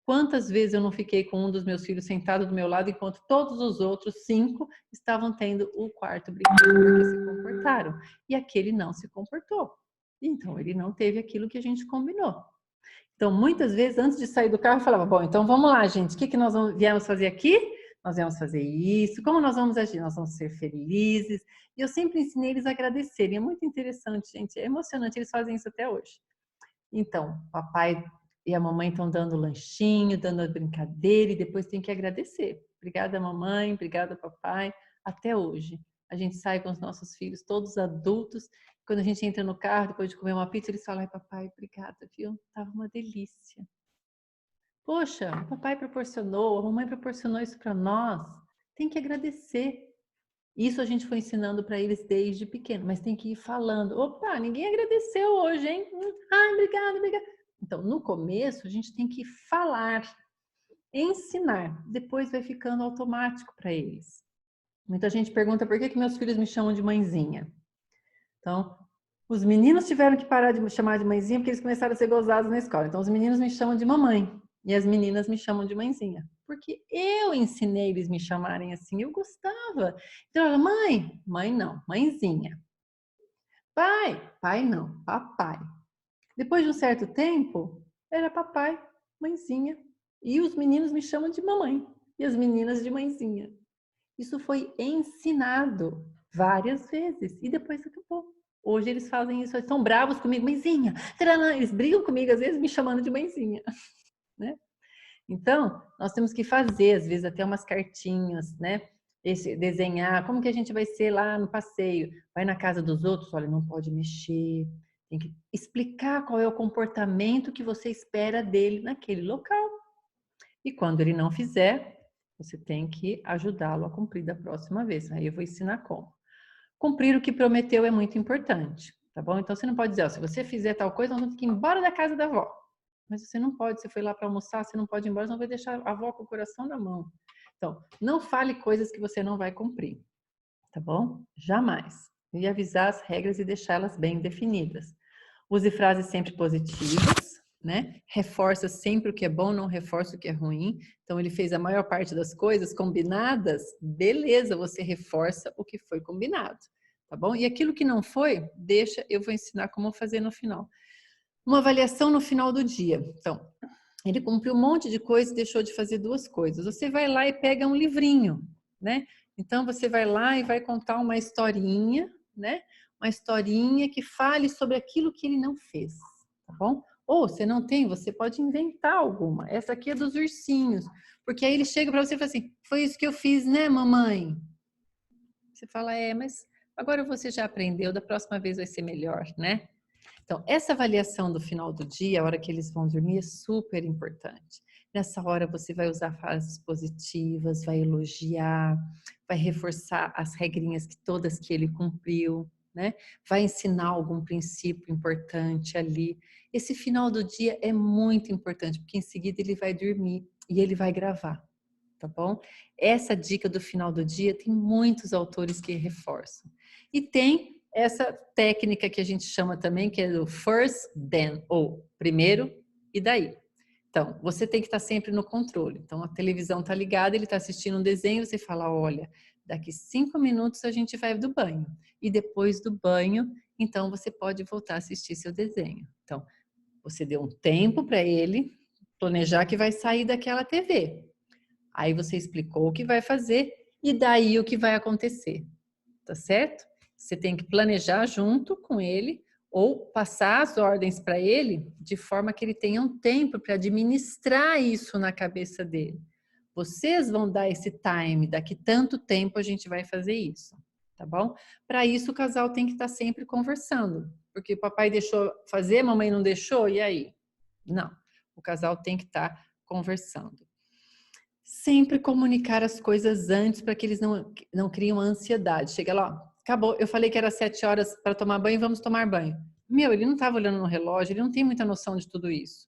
Quantas vezes eu não fiquei com um dos meus filhos sentado do meu lado, enquanto todos os outros 5 estavam tendo o quarto brinquedo porque se comportaram. E aquele não se comportou. Então, ele não teve aquilo que a gente combinou. Então, muitas vezes, antes de sair do carro, eu falava, bom, então vamos lá, gente, o que nós viemos fazer aqui? Nós viemos fazer isso, como nós vamos agir? Nós vamos ser felizes. E eu sempre ensinei eles a agradecerem. É muito interessante, gente, é emocionante, eles fazem isso até hoje. Então, papai e a mamãe estão dando lanchinho, dando a brincadeira e depois tem que agradecer. Obrigada, mamãe, obrigada, papai. Até hoje. A gente sai com os nossos filhos, todos adultos. Quando a gente entra no carro, depois de comer uma pizza, eles falam, ai, papai, obrigada, viu? Tava uma delícia. Poxa, o papai proporcionou, a mamãe proporcionou isso para nós. Tem que agradecer. Isso a gente foi ensinando para eles desde pequeno, mas tem que ir falando. Opa, ninguém agradeceu hoje, hein? Ai, obrigada, obrigada. Então, no começo, a gente tem que falar, ensinar. Depois vai ficando automático para eles. Muita gente pergunta por que meus filhos me chamam de mãezinha. Então, Os meninos tiveram que parar de me chamar de mãezinha porque eles começaram a ser gozados na escola. Então, os meninos me chamam de mamãe e as meninas me chamam de mãezinha. Porque eu ensinei eles me chamarem assim, eu gostava. Então, ela, mãe, mãe não, mãezinha. Pai, pai não, papai. Depois de um certo tempo, era papai, mãezinha. E os meninos me chamam de mamãe e as meninas de mãezinha. Isso foi ensinado várias vezes e depois acabou. Hoje eles fazem isso, eles estão bravos comigo, mãezinha. Eles brigam comigo, às vezes me chamando de mãezinha, né? Então, nós temos que fazer, às vezes, até umas cartinhas, né? Desenhar, como que a gente vai ser lá no passeio? Vai na casa dos outros, olha, não pode mexer. Tem que explicar qual é o comportamento que você espera dele naquele local. E quando ele não fizer, você tem que ajudá-lo a cumprir da próxima vez. Aí eu vou ensinar como. Cumprir o que prometeu é muito importante, tá bom? Então você não pode dizer, ó, se você fizer tal coisa, nós vamos ter que ir embora da casa da avó. Mas você não pode, você foi lá para almoçar, você não pode ir embora, senão vai deixar a avó com o coração na mão. Então, não fale coisas que você não vai cumprir, tá bom? Jamais. E avisar as regras e deixá-las bem definidas. Use frases sempre positivas, né? Reforça sempre o que é bom, não reforça o que é ruim. Então, ele fez a maior parte das coisas combinadas, beleza, você reforça o que foi combinado, tá bom? E aquilo que não foi, deixa, eu vou ensinar como fazer no final. Uma avaliação no final do dia. Então, ele cumpriu um monte de coisa e deixou de fazer duas coisas. Você vai lá e pega um livrinho, né? Então, você vai lá e vai contar uma historinha, né? Uma historinha que fale sobre aquilo que ele não fez, tá bom? Ou, se não tem, você pode inventar alguma. Essa aqui é dos ursinhos. Porque aí ele chega para você e fala assim, foi isso que eu fiz, né, mamãe? Você fala, mas agora você já aprendeu, da próxima vez vai ser melhor, né? Então, essa avaliação do final do dia, a hora que eles vão dormir, é super importante. Nessa hora você vai usar frases positivas, vai elogiar, vai reforçar as regrinhas que todas que ele cumpriu, né? Vai ensinar algum princípio importante ali. Esse final do dia é muito importante, porque em seguida ele vai dormir e ele vai gravar, tá bom? Essa dica do final do dia tem muitos autores que reforçam. E tem essa técnica que a gente chama também, que é do first, then, ou primeiro e daí. Então, você tem que estar sempre no controle. Então, a televisão está ligada, ele está assistindo um desenho, você fala, olha, daqui 5 minutos a gente vai do banho. E depois do banho, então você pode voltar a assistir seu desenho. Então, você deu um tempo para ele planejar que vai sair daquela TV. Aí você explicou o que vai fazer e daí o que vai acontecer, tá certo? Você tem que planejar junto com ele ou passar as ordens para ele de forma que ele tenha um tempo para administrar isso na cabeça dele. Vocês vão dar esse time, daqui tanto tempo a gente vai fazer isso, tá bom? Para isso o casal tem que estar sempre conversando, porque o papai deixou fazer, mamãe não deixou, e aí? Não, o casal tem que estar conversando. Sempre comunicar as coisas antes para que eles não criem uma ansiedade. Chega lá, ó, acabou, eu falei que era 7 horas para tomar banho, vamos tomar banho. Meu, ele não estava olhando no relógio, ele não tem muita noção de tudo isso.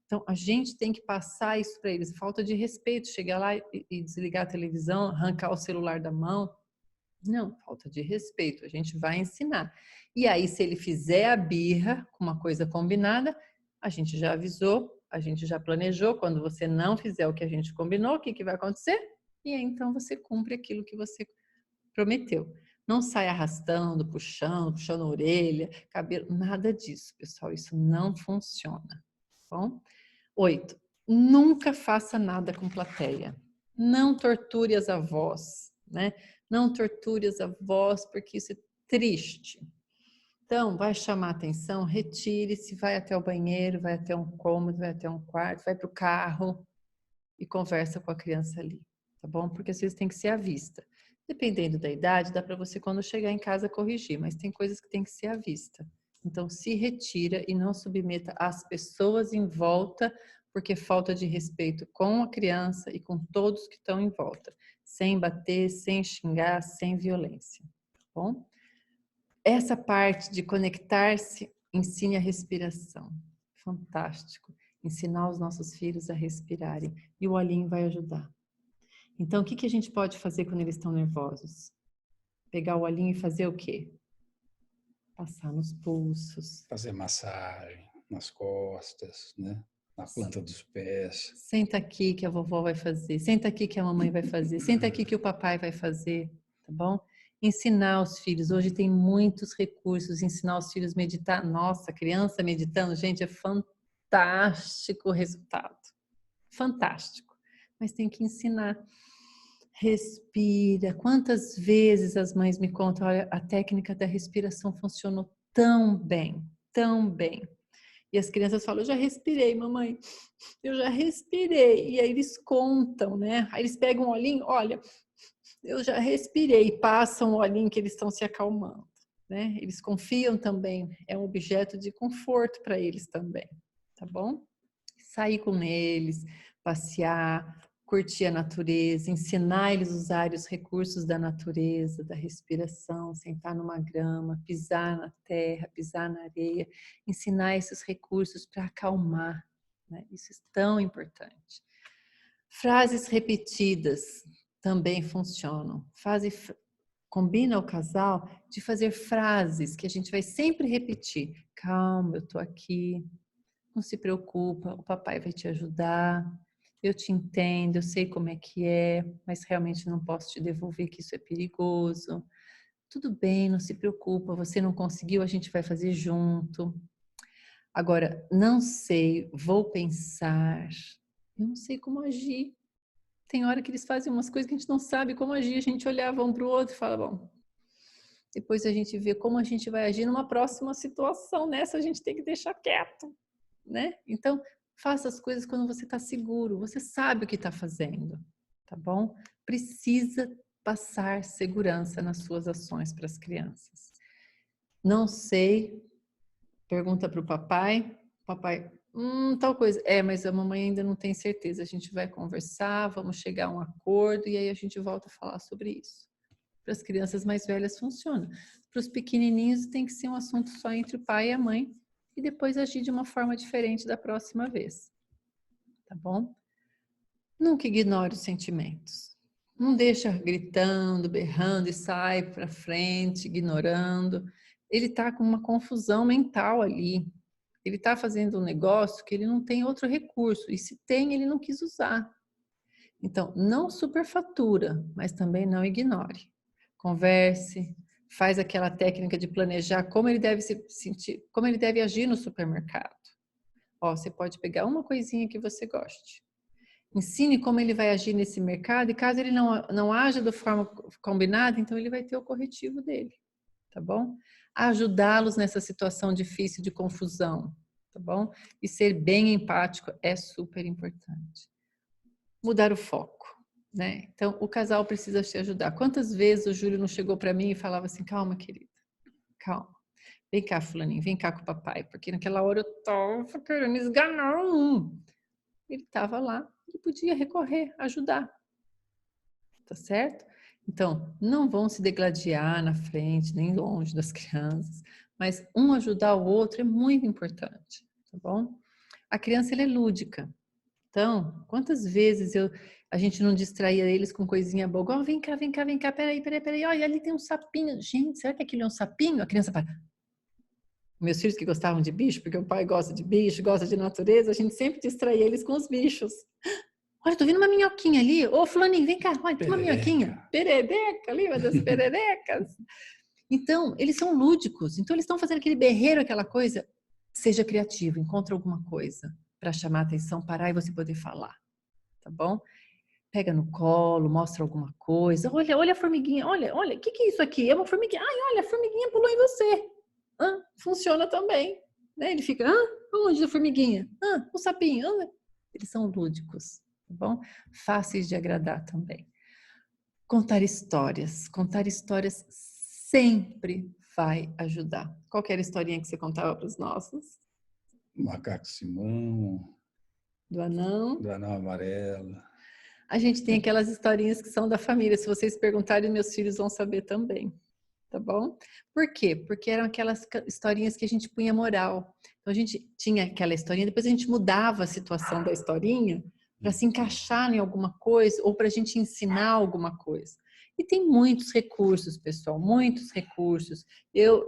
Então, a gente tem que passar isso para eles. Falta de respeito, chegar lá e desligar a televisão, arrancar o celular da mão. Não, falta de respeito, a gente vai ensinar. E aí, se ele fizer a birra com uma coisa combinada, a gente já avisou, a gente já planejou. Quando você não fizer o que a gente combinou, o que, que vai acontecer? E aí, então, você cumpre aquilo que você prometeu. Não sai arrastando, puxando a orelha, cabelo, nada disso, pessoal. Isso não funciona. Bom? 8. Nunca faça nada com plateia. Não torture as avós, né? Não torture as avós, porque isso é triste. Então, vai chamar atenção, retire-se, vai até o banheiro, vai até um cômodo, vai até um quarto, vai para o carro e conversa com a criança ali, tá bom? Porque às vezes tem que ser à vista. Dependendo da idade, dá para você, quando chegar em casa, corrigir, mas tem coisas que tem que ser à vista. Então, se retira e não submeta as pessoas em volta, porque falta de respeito com a criança e com todos que estão em volta, sem bater, sem xingar, sem violência, tá bom? Essa parte de conectar-se, ensine a respiração. Fantástico. Ensinar os nossos filhos a respirarem. E o olhinho vai ajudar. Então, o que a gente pode fazer quando eles estão nervosos? Pegar o olhinho e fazer o quê? Passar nos pulsos. Fazer massagem nas costas, né? Na planta dos pés. Senta aqui que a vovó vai fazer. Senta aqui que a mamãe vai fazer. Senta aqui que o papai vai fazer, tá bom? Ensinar os filhos. Hoje tem muitos recursos. Ensinar os filhos a meditar. Nossa, criança meditando, gente, é fantástico o resultado. Fantástico. Mas tem que ensinar. Respira. Quantas vezes as mães me contam, olha, a técnica da respiração funcionou tão bem, tão bem. E as crianças falam, eu já respirei, mamãe, eu já respirei. E aí eles contam, né? Aí eles pegam um olhinho, olha, eu já respirei, passam o olhinho que eles estão se acalmando, né? Eles confiam também, é um objeto de conforto para eles também, tá bom? Sair com eles, passear, curtir a natureza, ensinar eles a usar os recursos da natureza, da respiração, sentar numa grama, pisar na terra, pisar na areia, ensinar esses recursos para acalmar, né? Isso é tão importante. Frases repetidas também funcionam. Combina o casal de fazer frases que a gente vai sempre repetir. Calma, eu tô aqui. Não se preocupa, o papai vai te ajudar. Eu te entendo, eu sei como é que é, mas realmente não posso te devolver, que isso é perigoso. Tudo bem, não se preocupa, você não conseguiu, a gente vai fazer junto. Agora, não sei, vou pensar, eu não sei como agir. Tem hora que eles fazem umas coisas que a gente não sabe como agir, a gente olhava um para o outro e fala, bom, depois a gente vê como a gente vai agir numa próxima situação, nessa a gente tem que deixar quieto, né? Então, faça as coisas quando você está seguro, você sabe o que está fazendo, tá bom? Precisa passar segurança nas suas ações para as crianças. Não sei, pergunta para o papai, tal coisa. Mas a mamãe ainda não tem certeza, a gente vai conversar, vamos chegar a um acordo e aí a gente volta a falar sobre isso. Para as crianças mais velhas funciona. Para os pequenininhos tem que ser um assunto só entre o pai e a mãe e depois agir de uma forma diferente da próxima vez. Tá bom? Nunca ignore os sentimentos. Não deixa gritando, berrando e sai para frente, ignorando. Ele está com uma confusão mental ali. Ele está fazendo um negócio que ele não tem outro recurso. E se tem, ele não quis usar. Então, não superfatura, mas também não ignore. Converse, faz aquela técnica de planejar como ele deve se sentir, como ele deve agir no supermercado. Ó, você pode pegar uma coisinha que você goste. Ensine como ele vai agir nesse mercado e caso ele não haja da forma combinada, então ele vai ter o corretivo dele, tá bom? Ajudá-los nessa situação difícil de confusão, tá bom? E ser bem empático é super importante. Mudar o foco, né? Então, o casal precisa se ajudar. Quantas vezes o Júlio não chegou para mim e falava assim, calma, querida, calma. Vem cá, fulaninho, vem cá com o papai, porque naquela hora eu tava querendo esganar um. Ele estava lá e podia recorrer, ajudar. Tá certo? Então, não vão se degladiar na frente, nem longe das crianças, mas um ajudar o outro é muito importante, tá bom? A criança, ela é lúdica. Então, quantas vezes a gente não distraía eles com coisinha boba? Oh, vem cá, peraí, olha, ali tem um sapinho. Gente, será que aquilo é um sapinho? A criança fala... Meus filhos que gostavam de bicho, porque o pai gosta de bicho, gosta de natureza, a gente sempre distraía eles com os bichos. Olha, tô vendo uma minhoquinha ali. Ô, fulaninho, vem cá, olha, tem uma minhoquinha. Perereca, lembra das pererecas? Então, eles são lúdicos. Então, eles estão fazendo aquele berreiro, aquela coisa. Seja criativo, encontre alguma coisa para chamar a atenção, parar e você poder falar. Tá bom? Pega no colo, mostra alguma coisa. Olha a formiguinha, olha, o que é isso aqui? É uma formiguinha. Ai, olha, a formiguinha pulou em você. Funciona também. Né? Ele fica, onde a formiguinha? O sapinho. Eles são lúdicos, tá bom? Fáceis de agradar também. Contar histórias sempre vai ajudar. Qual que era a historinha que você contava para os nossos? Macaco Simão. Do anão. Do anão amarelo. A gente tem aquelas historinhas que são da família. Se vocês perguntarem, meus filhos vão saber também. Tá bom? Por quê? Porque eram aquelas historinhas que a gente punha moral. Então a gente tinha aquela historinha, depois a gente mudava a situação da historinha para se encaixar em alguma coisa ou para a gente ensinar alguma coisa. E tem muitos recursos, pessoal, muitos recursos. Eu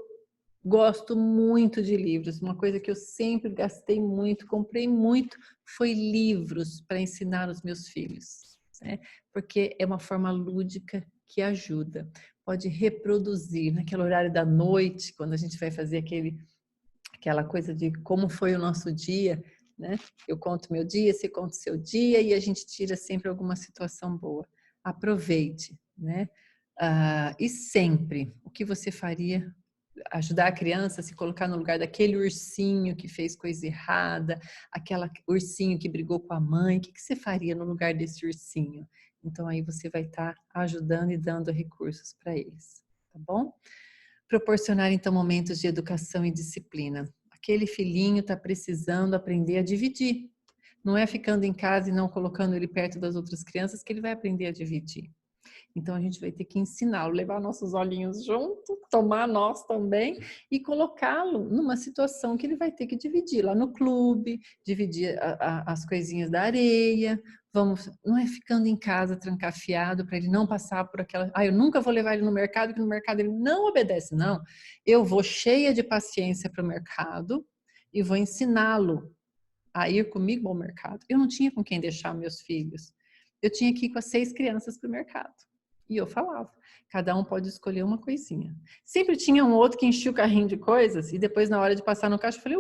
Gosto muito de livros. Uma coisa que eu sempre gastei muito, comprei muito, foi livros para ensinar os meus filhos, né? Porque é uma forma lúdica que ajuda. Pode reproduzir naquele horário da noite, quando a gente vai fazer aquela coisa de como foi o nosso dia, né? Eu conto meu dia, você conta o seu dia e a gente tira sempre alguma situação boa. Aproveite, né? E sempre, o que você faria? Ajudar a criança a se colocar no lugar daquele ursinho que fez coisa errada, aquele ursinho que brigou com a mãe. O que você faria no lugar desse ursinho? Então aí você vai estar ajudando e dando recursos para eles, tá bom? Proporcionar então momentos de educação e disciplina. Aquele filhinho está precisando aprender a dividir. Não é ficando em casa e não colocando ele perto das outras crianças que ele vai aprender a dividir. Então a gente vai ter que ensiná-lo, levar nossos olhinhos junto, tomar nós também e colocá-lo numa situação que ele vai ter que dividir lá no clube, dividir as coisinhas da areia. Não é ficando em casa trancafiado para ele não passar por aquela. Eu nunca vou levar ele no mercado, porque no mercado ele não obedece. Não, eu vou cheia de paciência para o mercado e vou ensiná-lo a ir comigo ao mercado. Eu não tinha com quem deixar meus filhos. Eu tinha que ir com as 6 crianças para o mercado. E eu falava, cada um pode escolher uma coisinha. Sempre tinha um outro que enchia o carrinho de coisas e depois na hora de passar no caixa eu falei,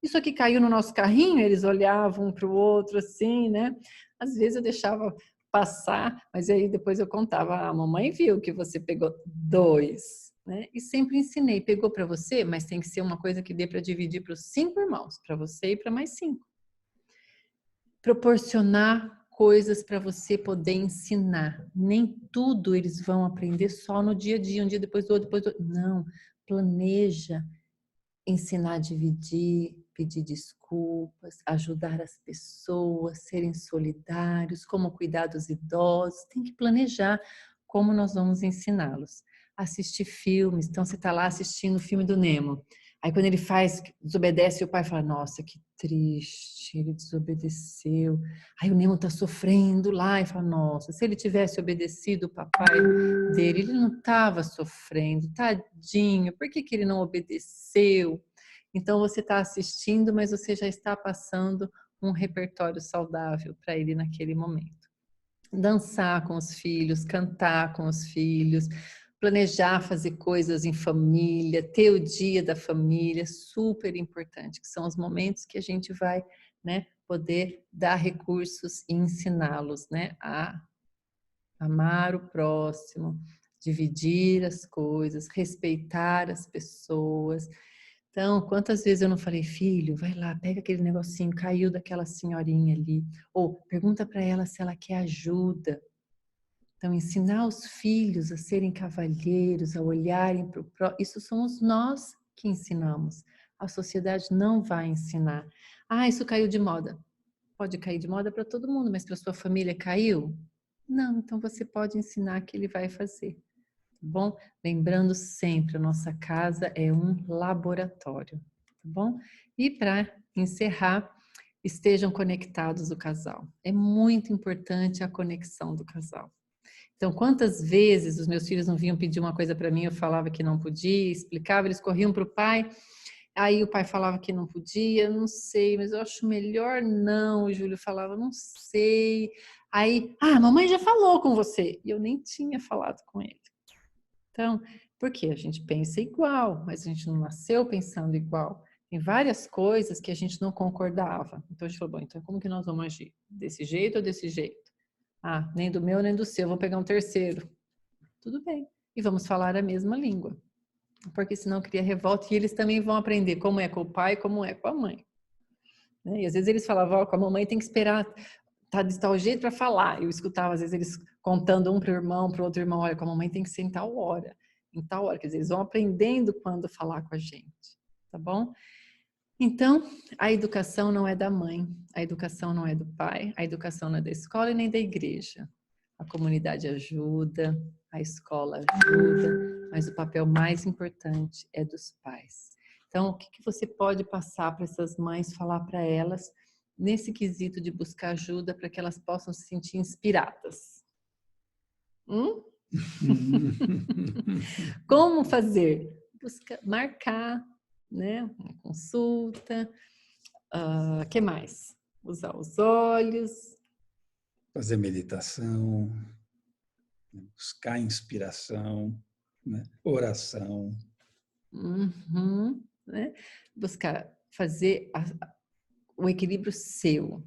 isso aqui caiu no nosso carrinho? Eles olhavam um para o outro assim, né? Às vezes eu deixava passar, mas aí depois eu contava, a mamãe viu que você pegou 2, né? E sempre ensinei, pegou para você, mas tem que ser uma coisa que dê para dividir para os 5 irmãos, para você e para mais 5. Proporcionar coisas para você poder ensinar. Nem tudo eles vão aprender só no dia a dia, um dia depois do outro, depois do outro. Não, planeja, ensinar a dividir, pedir desculpas, ajudar as pessoas, serem solidários, como cuidar dos idosos. Tem que planejar como nós vamos ensiná-los. Assistir filmes, então você está lá assistindo o filme do Nemo. Aí quando ele desobedece, o pai fala, nossa, que triste, ele desobedeceu. Aí o Nemo está sofrendo lá e fala, nossa, se ele tivesse obedecido o papai dele, ele não estava sofrendo, tadinho, por que ele não obedeceu? Então você está assistindo, mas você já está passando um repertório saudável para ele naquele momento. Dançar com os filhos, cantar com os filhos, planejar fazer coisas em família, ter o dia da família, super importante, que são os momentos que a gente vai, né, poder dar recursos e ensiná-los, né, a amar o próximo, dividir as coisas, respeitar as pessoas. Então, quantas vezes eu não falei, filho, vai lá, pega aquele negocinho, caiu daquela senhorinha ali, ou pergunta para ela se ela quer ajuda. Então, ensinar os filhos a serem cavalheiros, a olharem para o próximo, isso somos nós que ensinamos. A sociedade não vai ensinar. Isso caiu de moda. Pode cair de moda para todo mundo, mas para sua família caiu? Não, então você pode ensinar que ele vai fazer. Tá bom? Lembrando sempre, a nossa casa é um laboratório. Tá bom? E para encerrar, estejam conectados o casal. É muito importante a conexão do casal. Então, quantas vezes os meus filhos não vinham pedir uma coisa para mim, eu falava que não podia, explicava, eles corriam para o pai, aí o pai falava que não podia, não sei, mas eu acho melhor não, o Júlio falava, não sei. Aí, a mamãe já falou com você, e eu nem tinha falado com ele. Então, porque a gente pensa igual, mas a gente não nasceu pensando igual. Tem várias coisas que a gente não concordava. Então a gente falou, bom, então como que nós vamos agir? Desse jeito ou desse jeito? Nem do meu nem do seu, vou pegar um terceiro. Tudo bem. E vamos falar a mesma língua. Porque senão cria revolta e eles também vão aprender como é com o pai, como é com a mãe. E às vezes eles falavam, com a mamãe tem que esperar tá de tal jeito para falar. Eu escutava às vezes eles contando um para o irmão, para o outro irmão, olha, com a mamãe tem que ser em tal hora. Em tal hora, quer dizer, eles vão aprendendo quando falar com a gente, tá bom? Então, a educação não é da mãe, a educação não é do pai, a educação não é da escola e nem da igreja. A comunidade ajuda, a escola ajuda, mas o papel mais importante é dos pais. Então, o que você pode passar para essas mães, falar para elas, nesse quesito de buscar ajuda para que elas possam se sentir inspiradas? Como fazer? marcar, né, uma consulta. Que mais? Usar os olhos. Fazer meditação, buscar inspiração, né? Oração. Né? Buscar fazer o equilíbrio seu.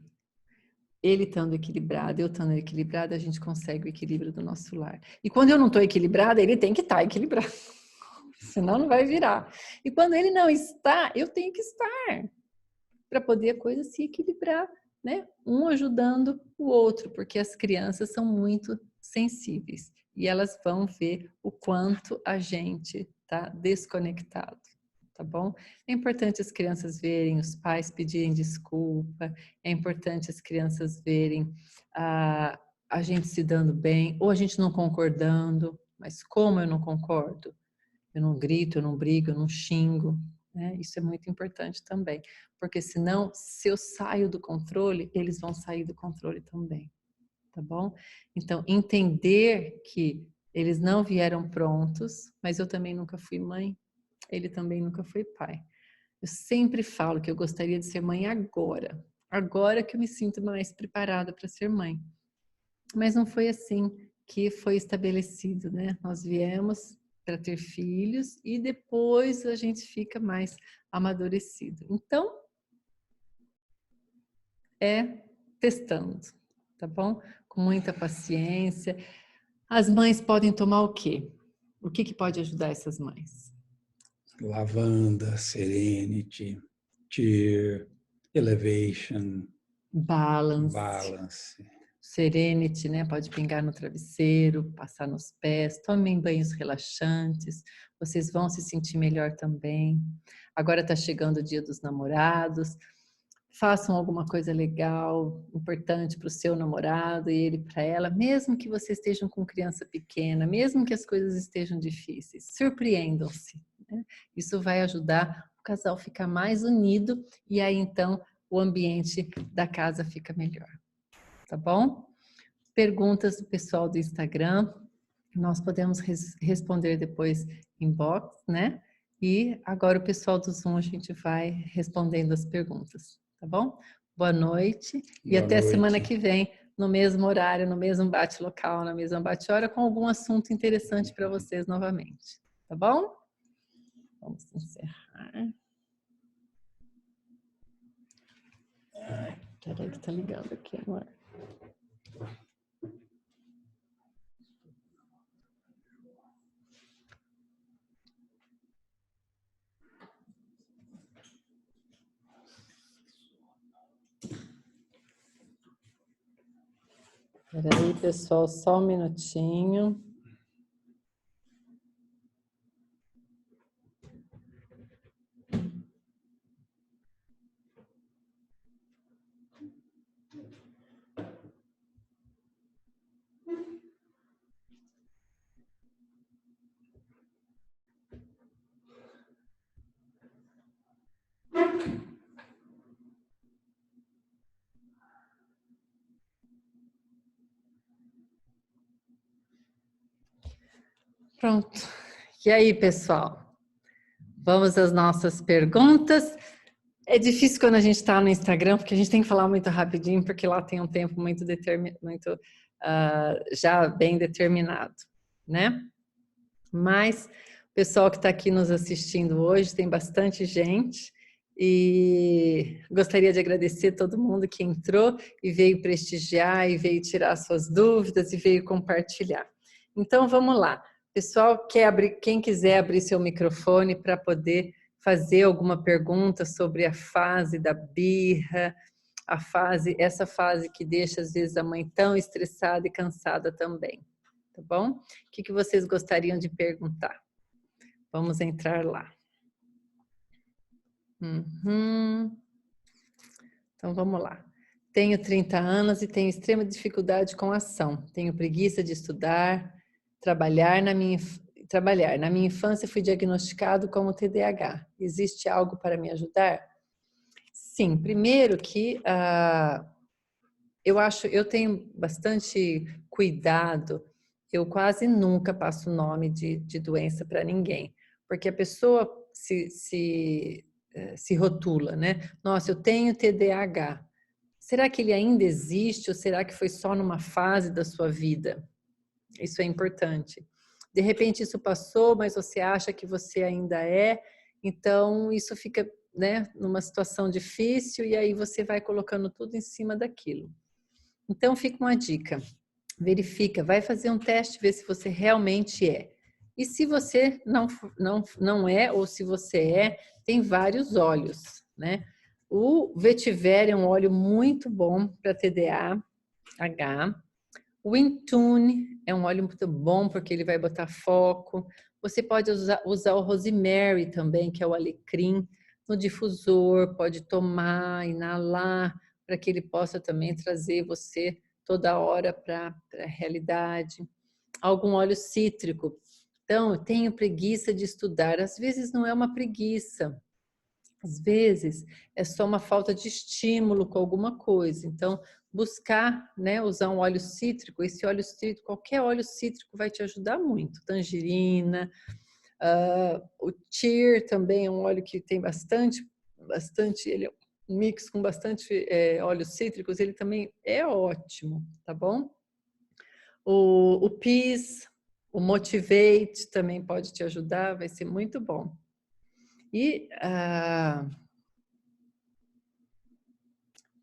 Ele estando equilibrado, eu estando equilibrada, a gente consegue o equilíbrio do nosso lar. E quando eu não estou equilibrada, ele tem que estar equilibrado. Senão não vai virar. E quando ele não está, eu tenho que estar. Para poder a coisa se equilibrar, né? Um ajudando o outro, porque as crianças são muito sensíveis. E elas vão ver o quanto a gente está desconectado. Tá bom? É importante as crianças verem os pais pedirem desculpa, é importante as crianças verem a gente se dando bem, ou a gente não concordando, mas como eu não concordo? Eu não grito, eu não brigo, eu não xingo, né? Isso é muito importante também, porque senão, se eu saio do controle, eles vão sair do controle também, tá bom? Então, entender que eles não vieram prontos, mas eu também nunca fui mãe, ele também nunca foi pai. Eu sempre falo que eu gostaria de ser mãe agora. Agora que eu me sinto mais preparada para ser mãe. Mas não foi assim que foi estabelecido, né? Nós viemos para ter filhos e depois a gente fica mais amadurecido. Então, é testando, tá bom? Com muita paciência. As mães podem tomar o quê? O que pode ajudar essas mães? Lavanda, Serenity, Tear, Elevation, Balance. Serenity, né? Pode pingar no travesseiro, passar nos pés, tomem banhos relaxantes, vocês vão se sentir melhor também. Agora está chegando o Dia dos Namorados, façam alguma coisa legal, importante para o seu namorado e ele para ela, mesmo que vocês estejam com criança pequena, mesmo que as coisas estejam difíceis, surpreendam-se, né? Isso vai ajudar o casal a ficar mais unido e aí então o ambiente da casa fica melhor. Tá bom? Perguntas do pessoal do Instagram, nós podemos responder depois inbox, né? E agora o pessoal do Zoom a gente vai respondendo as perguntas, tá bom? Boa noite e até semana que vem, no mesmo horário, no mesmo bate-local, na mesma bate-hora, com algum assunto interessante para vocês novamente, tá bom? Vamos encerrar. Peraí que tá ligando aqui, amor. Peraí, pessoal, só um minutinho. Pronto. E aí, pessoal? Vamos às nossas perguntas. É difícil quando a gente está no Instagram, porque a gente tem que falar muito rapidinho, porque lá tem um tempo muito já bem determinado, né? Mas o pessoal que está aqui nos assistindo hoje, tem bastante gente, e gostaria de agradecer todo mundo que entrou e veio prestigiar, e veio tirar suas dúvidas, e veio compartilhar. Então, vamos lá. Pessoal, quem quiser abrir seu microfone para poder fazer alguma pergunta sobre a fase da birra, essa fase que deixa às vezes a mãe tão estressada e cansada também, tá bom? O que vocês gostariam de perguntar? Vamos entrar lá. Então vamos lá. Tenho 30 anos e tenho extrema dificuldade com ação. Tenho preguiça de estudar, trabalhar. Na minha infância fui diagnosticado como TDAH. Existe algo para me ajudar? Sim, primeiro que eu tenho bastante cuidado, eu quase nunca passo nome de doença para ninguém, porque a pessoa se rotula, né? Nossa, eu tenho TDAH. Será que ele ainda existe ou será que foi só numa fase da sua vida? Isso é importante. De repente isso passou, mas você acha que você ainda é, então isso fica, né, numa situação difícil e aí você vai colocando tudo em cima daquilo. Então fica uma dica, verifica, vai fazer um teste, ver se você realmente é. E se você não é, ou se você é, tem vários óleos, né? O vetiver é um óleo muito bom para TDAH. O Intune é um óleo muito bom porque ele vai botar foco. Você pode usar o Rosemary também, que é o alecrim, no difusor, pode tomar, inalar, para que ele possa também trazer você toda hora para a realidade. Algum óleo cítrico. Então, eu tenho preguiça de estudar. Às vezes não é uma preguiça. Às vezes é só uma falta de estímulo com alguma coisa. Então, buscar, né, usar um óleo cítrico. Esse óleo cítrico, qualquer óleo cítrico vai te ajudar muito. Tangerina, o Cheer também é um óleo que tem bastante, ele é um mix com bastante óleos cítricos, ele também é ótimo, tá bom? O Peace, o Motivate também pode te ajudar, vai ser muito bom. E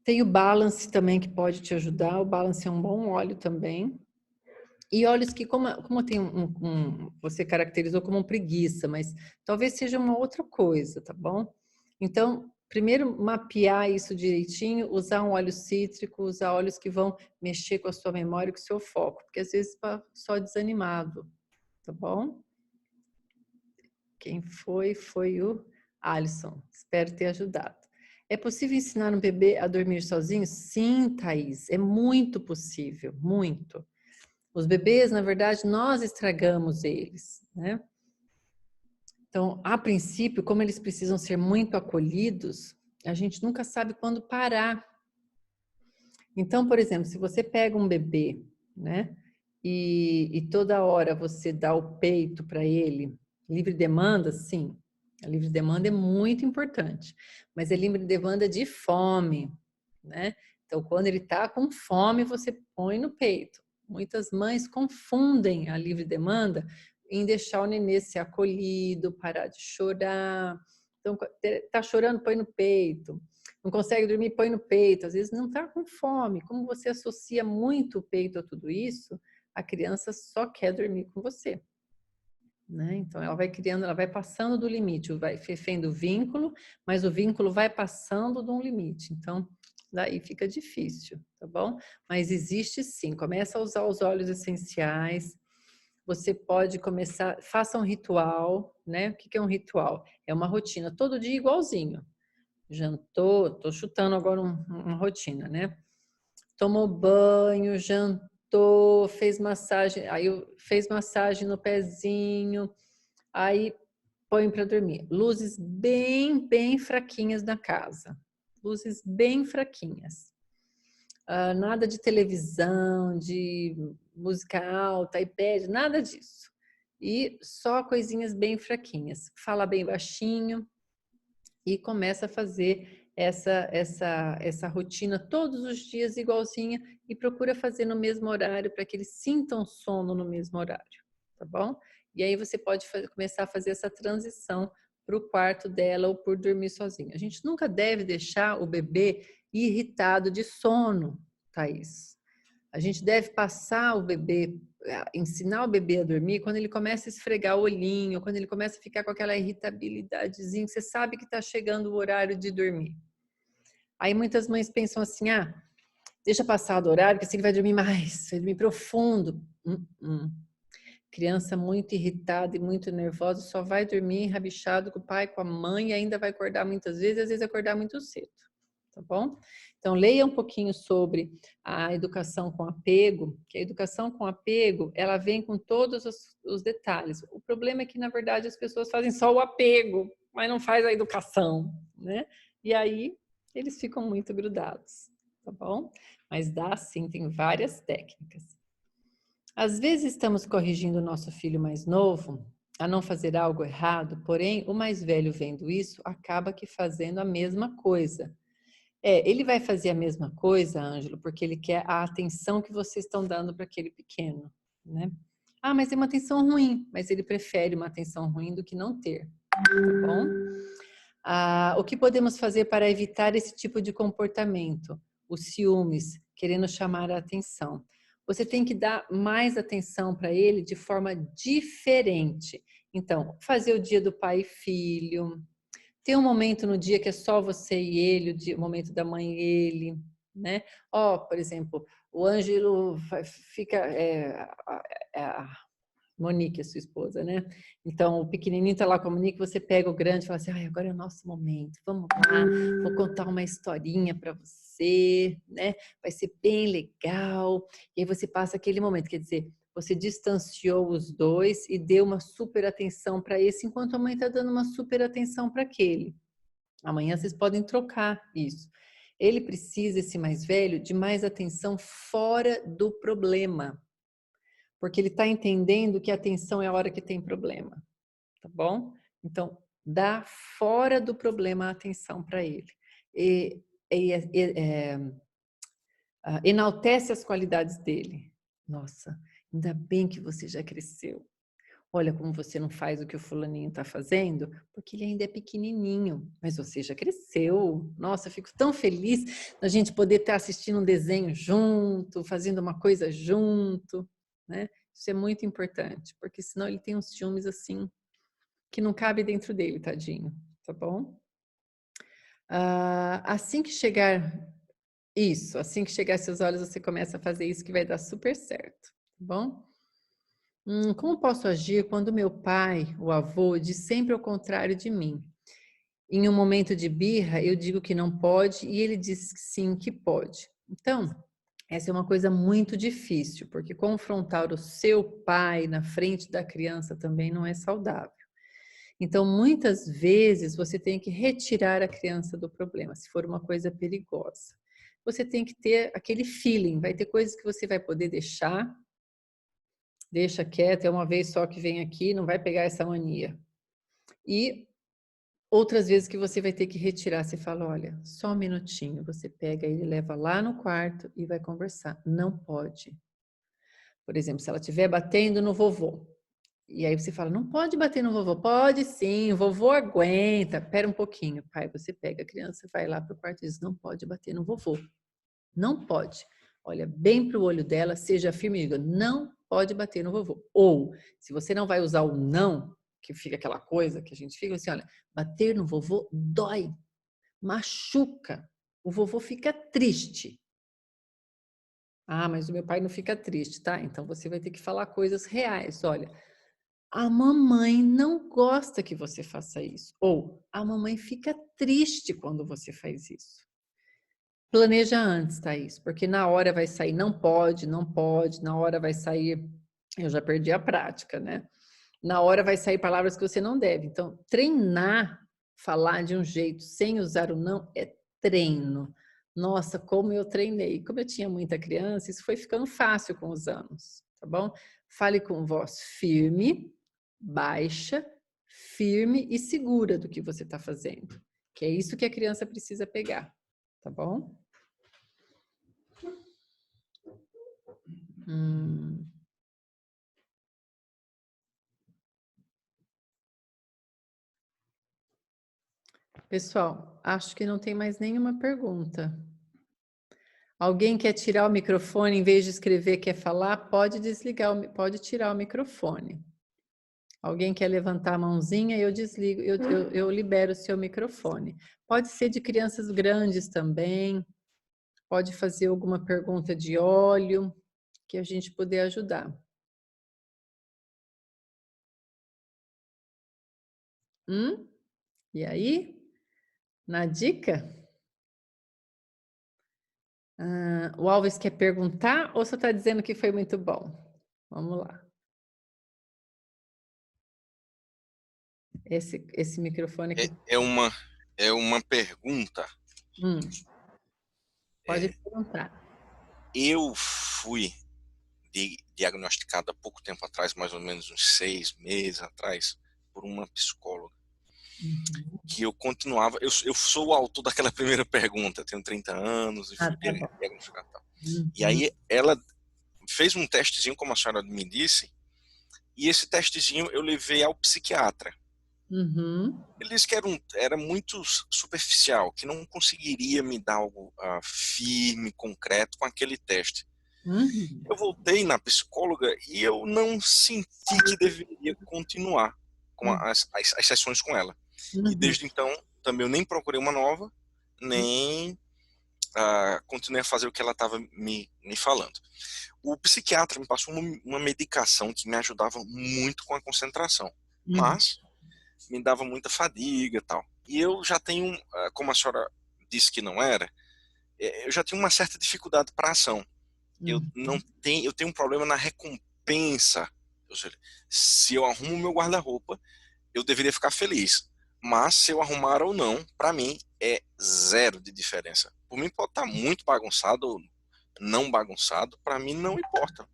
tem o Balance também que pode te ajudar. O Balance é um bom óleo também. E óleos que, como tem você caracterizou como preguiça, mas talvez seja uma outra coisa, tá bom? Então, primeiro mapear isso direitinho, usar um óleo cítrico, usar óleos que vão mexer com a sua memória e com o seu foco, porque às vezes está só desanimado, tá bom? Quem foi o Alisson. Espero ter ajudado. É possível ensinar um bebê a dormir sozinho? Sim, Thaís, é muito possível, muito. Os bebês, na verdade, nós estragamos eles, né? Então, a princípio, como eles precisam ser muito acolhidos, a gente nunca sabe quando parar. Então, por exemplo, se você pega um bebê, né? E toda hora você dá o peito para ele, livre demanda, sim. A livre demanda é muito importante, mas é livre demanda de fome, né? Então, quando ele está com fome, você põe no peito. Muitas mães confundem a livre demanda em deixar o nenê ser acolhido, parar de chorar. Então, está chorando, põe no peito. Não consegue dormir, põe no peito. Às vezes não está com fome. Como você associa muito o peito a tudo isso, a criança só quer dormir com você. Né? Então, ela vai criando, ela vai passando do limite, vai fazendo vínculo, mas o vínculo vai passando de um limite. Então, daí fica difícil, tá bom? Mas existe sim. Começa a usar os óleos essenciais. Você pode começar, faça um ritual, né? O que é um ritual? É uma rotina, todo dia igualzinho. Jantou, tô chutando agora uma rotina, né? Tomou banho, jantou, fez massagem, fez massagem no pezinho, aí põe para dormir. Luzes bem fraquinhas na casa. Luzes bem fraquinhas. Nada de televisão, de música alta, iPad, nada disso. E só coisinhas bem fraquinhas. Fala bem baixinho e começa a fazer essa rotina todos os dias igualzinha e procura fazer no mesmo horário para que eles sintam sono no mesmo horário, tá bom? E aí você pode começar a fazer essa transição para o quarto dela ou por dormir sozinho. A gente nunca deve deixar o bebê irritado de sono, Thaís. A gente deve passar o bebê, ensinar o bebê a dormir quando ele começa a esfregar o olhinho, quando ele começa a ficar com aquela irritabilidadezinha, você sabe que está chegando o horário de dormir. Aí muitas mães pensam assim, deixa passar do horário, que assim ele vai dormir mais, vai dormir profundo. Criança muito irritada e muito nervosa só vai dormir enrabixado com o pai, com a mãe e ainda vai acordar muitas vezes, às vezes acordar muito cedo, tá bom? Então, leia um pouquinho sobre a educação com apego, que a educação com apego, ela vem com todos os detalhes. O problema é que, na verdade, as pessoas fazem só o apego, mas não faz a educação, né? E aí, eles ficam muito grudados, tá bom? Mas dá sim, tem várias técnicas. Às vezes estamos corrigindo o nosso filho mais novo a não fazer algo errado, porém, o mais velho vendo isso, acaba que fazendo a mesma coisa. Ele vai fazer a mesma coisa, Ângelo, porque ele quer a atenção que vocês estão dando para aquele pequeno, né? Ah, mas tem uma atenção ruim, mas ele prefere uma atenção ruim do que não ter, tá bom? O que podemos fazer para evitar esse tipo de comportamento? Os ciúmes, querendo chamar a atenção. Você tem que dar mais atenção para ele de forma diferente. Então, fazer o dia do pai e filho, ter um momento no dia que é só você e ele, o momento da mãe e ele, né? Por exemplo, o Ângelo fica... a Monique, a sua esposa, né? Então, o pequenininho tá lá com a Monique, você pega o grande e fala assim, agora é o nosso momento, vamos lá, vou contar uma historinha para você, né? Vai ser bem legal. E aí você passa aquele momento, quer dizer, você distanciou os dois e deu uma super atenção para esse, enquanto a mãe está dando uma super atenção para aquele. Amanhã vocês podem trocar isso. Ele precisa, esse mais velho, de mais atenção fora do problema. Porque ele está entendendo que a atenção é a hora que tem problema, tá bom? Então, dá fora do problema a atenção para ele. Enaltece as qualidades dele. Nossa, ainda bem que você já cresceu. Olha como você não faz o que o fulaninho está fazendo, porque ele ainda é pequenininho, mas você já cresceu. Nossa, eu fico tão feliz da gente poder estar assistindo um desenho junto, fazendo uma coisa junto, né? Isso é muito importante, porque senão ele tem uns ciúmes assim, que não cabe dentro dele, tadinho, tá bom? Assim que chegar assim que chegar seus olhos, você começa a fazer isso que vai dar super certo, tá bom? Como posso agir quando meu pai, o avô, diz sempre ao contrário de mim? Em um momento de birra, eu digo que não pode e ele diz que sim, que pode. Então, essa é uma coisa muito difícil, porque confrontar o seu pai na frente da criança também não é saudável. Então, muitas vezes, você tem que retirar a criança do problema, se for uma coisa perigosa. Você tem que ter aquele feeling, vai ter coisas que você vai poder deixar, deixa quieto, é uma vez só que vem aqui, não vai pegar essa mania. E outras vezes que você vai ter que retirar, você fala, olha, só um minutinho, você pega ele, leva lá no quarto e vai conversar. Não pode. Por exemplo, se ela estiver batendo no vovô, e aí você fala, não pode bater no vovô. Pode sim, o vovô aguenta. Pera um pouquinho, pai, você pega a criança, vai lá para o quarto e diz, não pode bater no vovô. Não pode. Olha bem para o olho dela, seja firme e diga, não pode bater no vovô. Ou, se você não vai usar o não, que fica aquela coisa que a gente fica assim, olha, bater no vovô dói, machuca, o vovô fica triste. Ah, mas o meu pai não fica triste, tá? Então você vai ter que falar coisas reais. Olha, a mamãe não gosta que você faça isso. Ou a mamãe fica triste quando você faz isso. Planeja antes, Thaís, porque na hora vai sair não pode, não pode, na hora vai sair, eu já perdi a prática, né? Na hora vai sair palavras que você não deve. Então, treinar, falar de um jeito sem usar o não é treino. Nossa, como eu treinei. Como eu tinha muita criança, isso foi ficando fácil com os anos, tá bom? Fale com voz firme, baixa, firme e segura do que você está fazendo. Que é isso que a criança precisa pegar, tá bom? Pessoal, acho que não tem mais nenhuma pergunta. Alguém quer tirar o microfone, em vez de escrever, quer falar, pode desligar, pode tirar o microfone. Alguém quer levantar a mãozinha, eu desligo, eu libero o seu microfone. Pode ser de crianças grandes também, pode fazer alguma pergunta de óleo, que a gente puder ajudar. E aí? Na dica? O Alves quer perguntar ou só está dizendo que foi muito bom? Vamos lá. Esse microfone aqui. É uma pergunta. Pode perguntar. Eu fui diagnosticado há pouco tempo atrás, mais ou menos uns 6 meses atrás, por uma psicóloga. Uhum. Que eu continuava, eu sou o autor daquela primeira pergunta, tenho 30 anos e Ah, fui tá bom. diagnosticado e tal. E Uhum. aí ela fez um testezinho, como a senhora me disse, e esse testezinho eu levei ao psiquiatra. Uhum. Ele disse que era muito superficial, que não conseguiria me dar algo firme, concreto com aquele teste. Uhum. Eu voltei na psicóloga e eu não senti que deveria continuar com as sessões com ela. E Uhum. desde então, também eu nem procurei uma nova, nem continuei a fazer o que ela estava me falando. O psiquiatra me passou uma medicação que me ajudava muito com a concentração, Uhum. mas me dava muita fadiga e tal. E eu já tenho, como a senhora disse que não era, eu já tenho uma certa dificuldade para ação. Eu Uhum. não tenho, eu tenho um problema na recompensa. Ou seja, se eu arrumo meu guarda-roupa, eu deveria ficar feliz. Mas se eu arrumar ou não, para mim é zero de diferença. Por mim pode estar muito bagunçado ou não bagunçado, para mim não importa.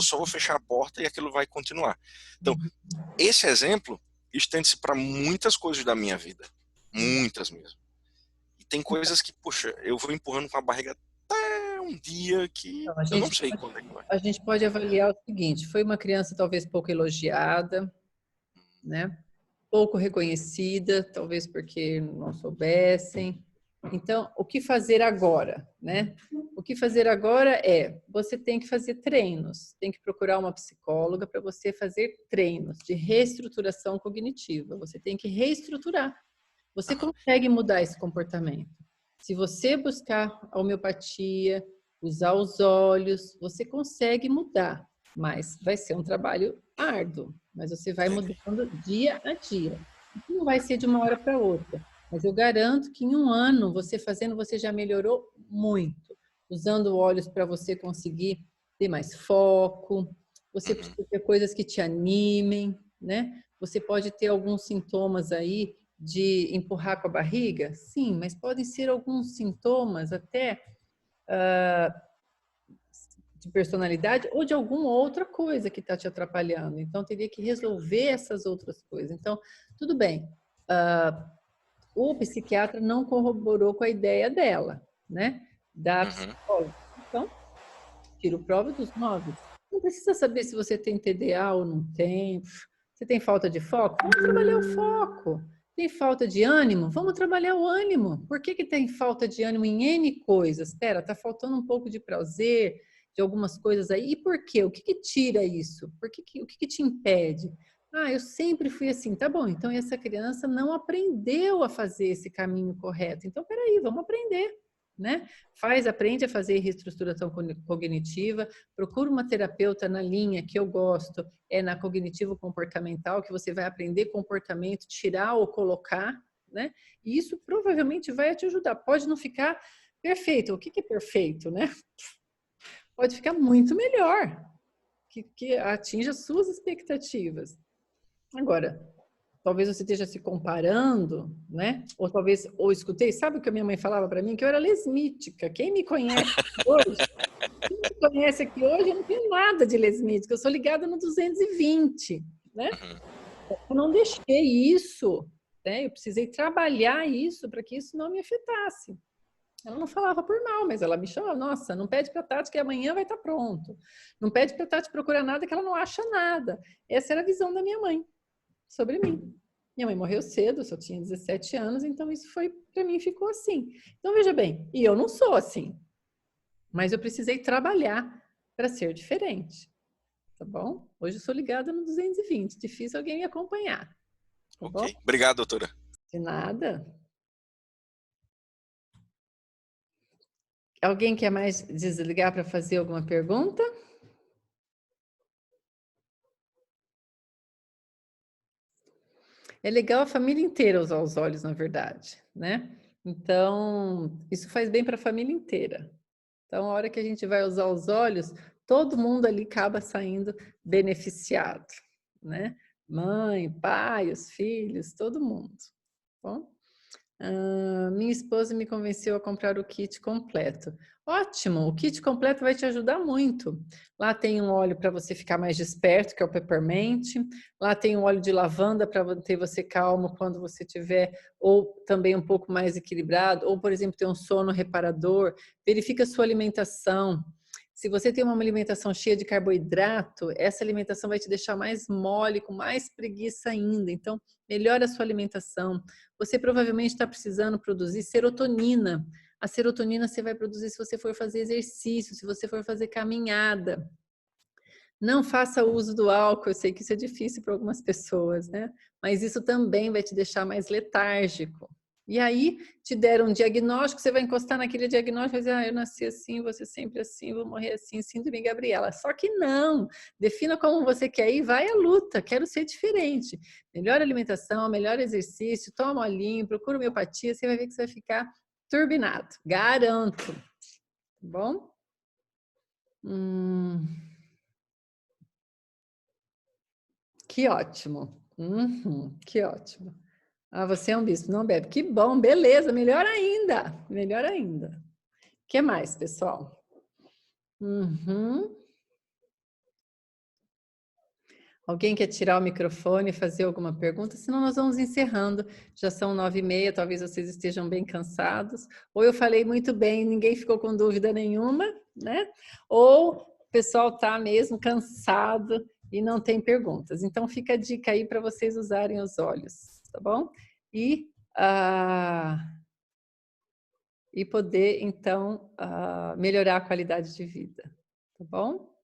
Só vou fechar a porta e aquilo vai continuar. Então, Uhum. esse exemplo estende-se para muitas coisas da minha vida. Muitas mesmo. E tem coisas que, poxa, eu vou empurrando com a barriga até um dia que Então, a eu não gente sei quando é que vai. a gente pode avaliar o seguinte: foi uma criança talvez pouco elogiada, né? Pouco reconhecida, talvez porque não soubessem. Então, o que fazer agora, né? O que fazer agora é, você tem que fazer treinos, tem que procurar uma psicóloga para você fazer treinos de reestruturação cognitiva. Você tem que reestruturar. Você consegue mudar esse comportamento. Se você buscar a homeopatia, usar os olhos, você consegue mudar, mas vai ser um trabalho árduo, mas você vai Entendi. mudando dia a dia. Não vai ser de uma hora para outra, mas eu garanto que em um ano, você fazendo, você já melhorou muito. Usando olhos para você conseguir ter mais foco, você Uhum. precisa ter coisas que te animem, né? Você pode ter alguns sintomas aí de empurrar com a barriga? Sim, mas podem ser alguns sintomas até de personalidade ou de alguma outra coisa que está te atrapalhando. Então, teria que resolver essas outras coisas. Então, tudo bem. O psiquiatra não corroborou com a ideia dela, né? Da Uhum. psicóloga. Então, tiro prova dos 9. Não precisa saber se você tem TDA ou não tem. Você tem falta de foco? Vamos trabalhar o foco. Tem falta de ânimo? Vamos trabalhar o ânimo. Por que tem falta de ânimo em N coisas? Espera, está faltando um pouco de prazer, de algumas coisas aí. E por quê? O que tira isso? O que te impede? Ah, eu sempre fui assim. Tá bom, então essa criança não aprendeu a fazer esse caminho correto. Então, peraí, vamos aprender, né? Aprende a fazer reestruturação cognitiva, procura uma terapeuta na linha que eu gosto, é na cognitivo-comportamental, que você vai aprender comportamento, tirar ou colocar, né? E isso provavelmente vai te ajudar. Pode não ficar perfeito. O que é perfeito, né? Pode ficar muito melhor, que atinja suas expectativas. Agora, talvez você esteja se comparando, né? Ou talvez, ou escutei, sabe o que a minha mãe falava para mim? Que eu era lesmítica. Quem me conhece aqui hoje, eu não tenho nada de lesmítica, eu sou ligada no 220, né? Uhum. Eu não deixei isso, né? Eu precisei trabalhar isso para que isso não me afetasse. Ela não falava por mal, mas ela me chamava, nossa, não pede para a Tati que amanhã vai estar pronto. Não pede para a Tati procurar nada que ela não acha nada. Essa era a visão da minha mãe sobre mim. Minha mãe morreu cedo, eu só tinha 17 anos, então isso foi, para mim, ficou assim. Então, veja bem, e eu não sou assim, mas eu precisei trabalhar para ser diferente, tá bom? Hoje eu sou ligada no 220, difícil alguém me acompanhar, tá bom? Ok. Obrigado, doutora. De nada. Alguém quer mais desligar para fazer alguma pergunta? É legal a família inteira usar os olhos, na verdade, né? Então, isso faz bem para a família inteira. Então, a hora que a gente vai usar os olhos, todo mundo ali acaba saindo beneficiado, né? Mãe, pai, os filhos, todo mundo. Bom? Minha esposa me convenceu a comprar o kit completo. Ótimo, o kit completo vai te ajudar muito. Lá tem um óleo para você ficar mais desperto, que é o peppermint. Lá tem um óleo de lavanda para manter você calmo quando você tiver, ou também um pouco mais equilibrado, ou, por exemplo, ter um sono reparador. Verifica a sua alimentação. Se você tem uma alimentação cheia de carboidrato, essa alimentação vai te deixar mais mole, com mais preguiça ainda. Então, melhora a sua alimentação. Você provavelmente está precisando produzir serotonina. A serotonina você vai produzir se você for fazer exercício, se você for fazer caminhada. Não faça uso do álcool, eu sei que isso é difícil para algumas pessoas, né? Mas isso também vai te deixar mais letárgico. E aí, te deram um diagnóstico, você vai encostar naquele diagnóstico e vai dizer, eu nasci assim, vou ser sempre assim, vou morrer assim, síndrome Gabriela. Só que não, defina como você quer ir, vai à luta, quero ser diferente. Melhor alimentação, melhor exercício, toma olhinho, procura homeopatia, você vai ver que você vai ficar turbinado, garanto. Tá bom? Que ótimo. Que ótimo. Você é um bispo, não bebe. Que bom, beleza, melhor ainda. Melhor ainda. O que mais, pessoal? Alguém quer tirar o microfone e fazer alguma pergunta? Senão nós vamos encerrando. Já são 9h30, talvez vocês estejam bem cansados. Ou eu falei muito bem, ninguém ficou com dúvida nenhuma, né? Ou o pessoal está mesmo cansado e não tem perguntas. Então fica a dica aí para vocês usarem os olhos, tá bom? E poder, então, melhorar a qualidade de vida, tá bom?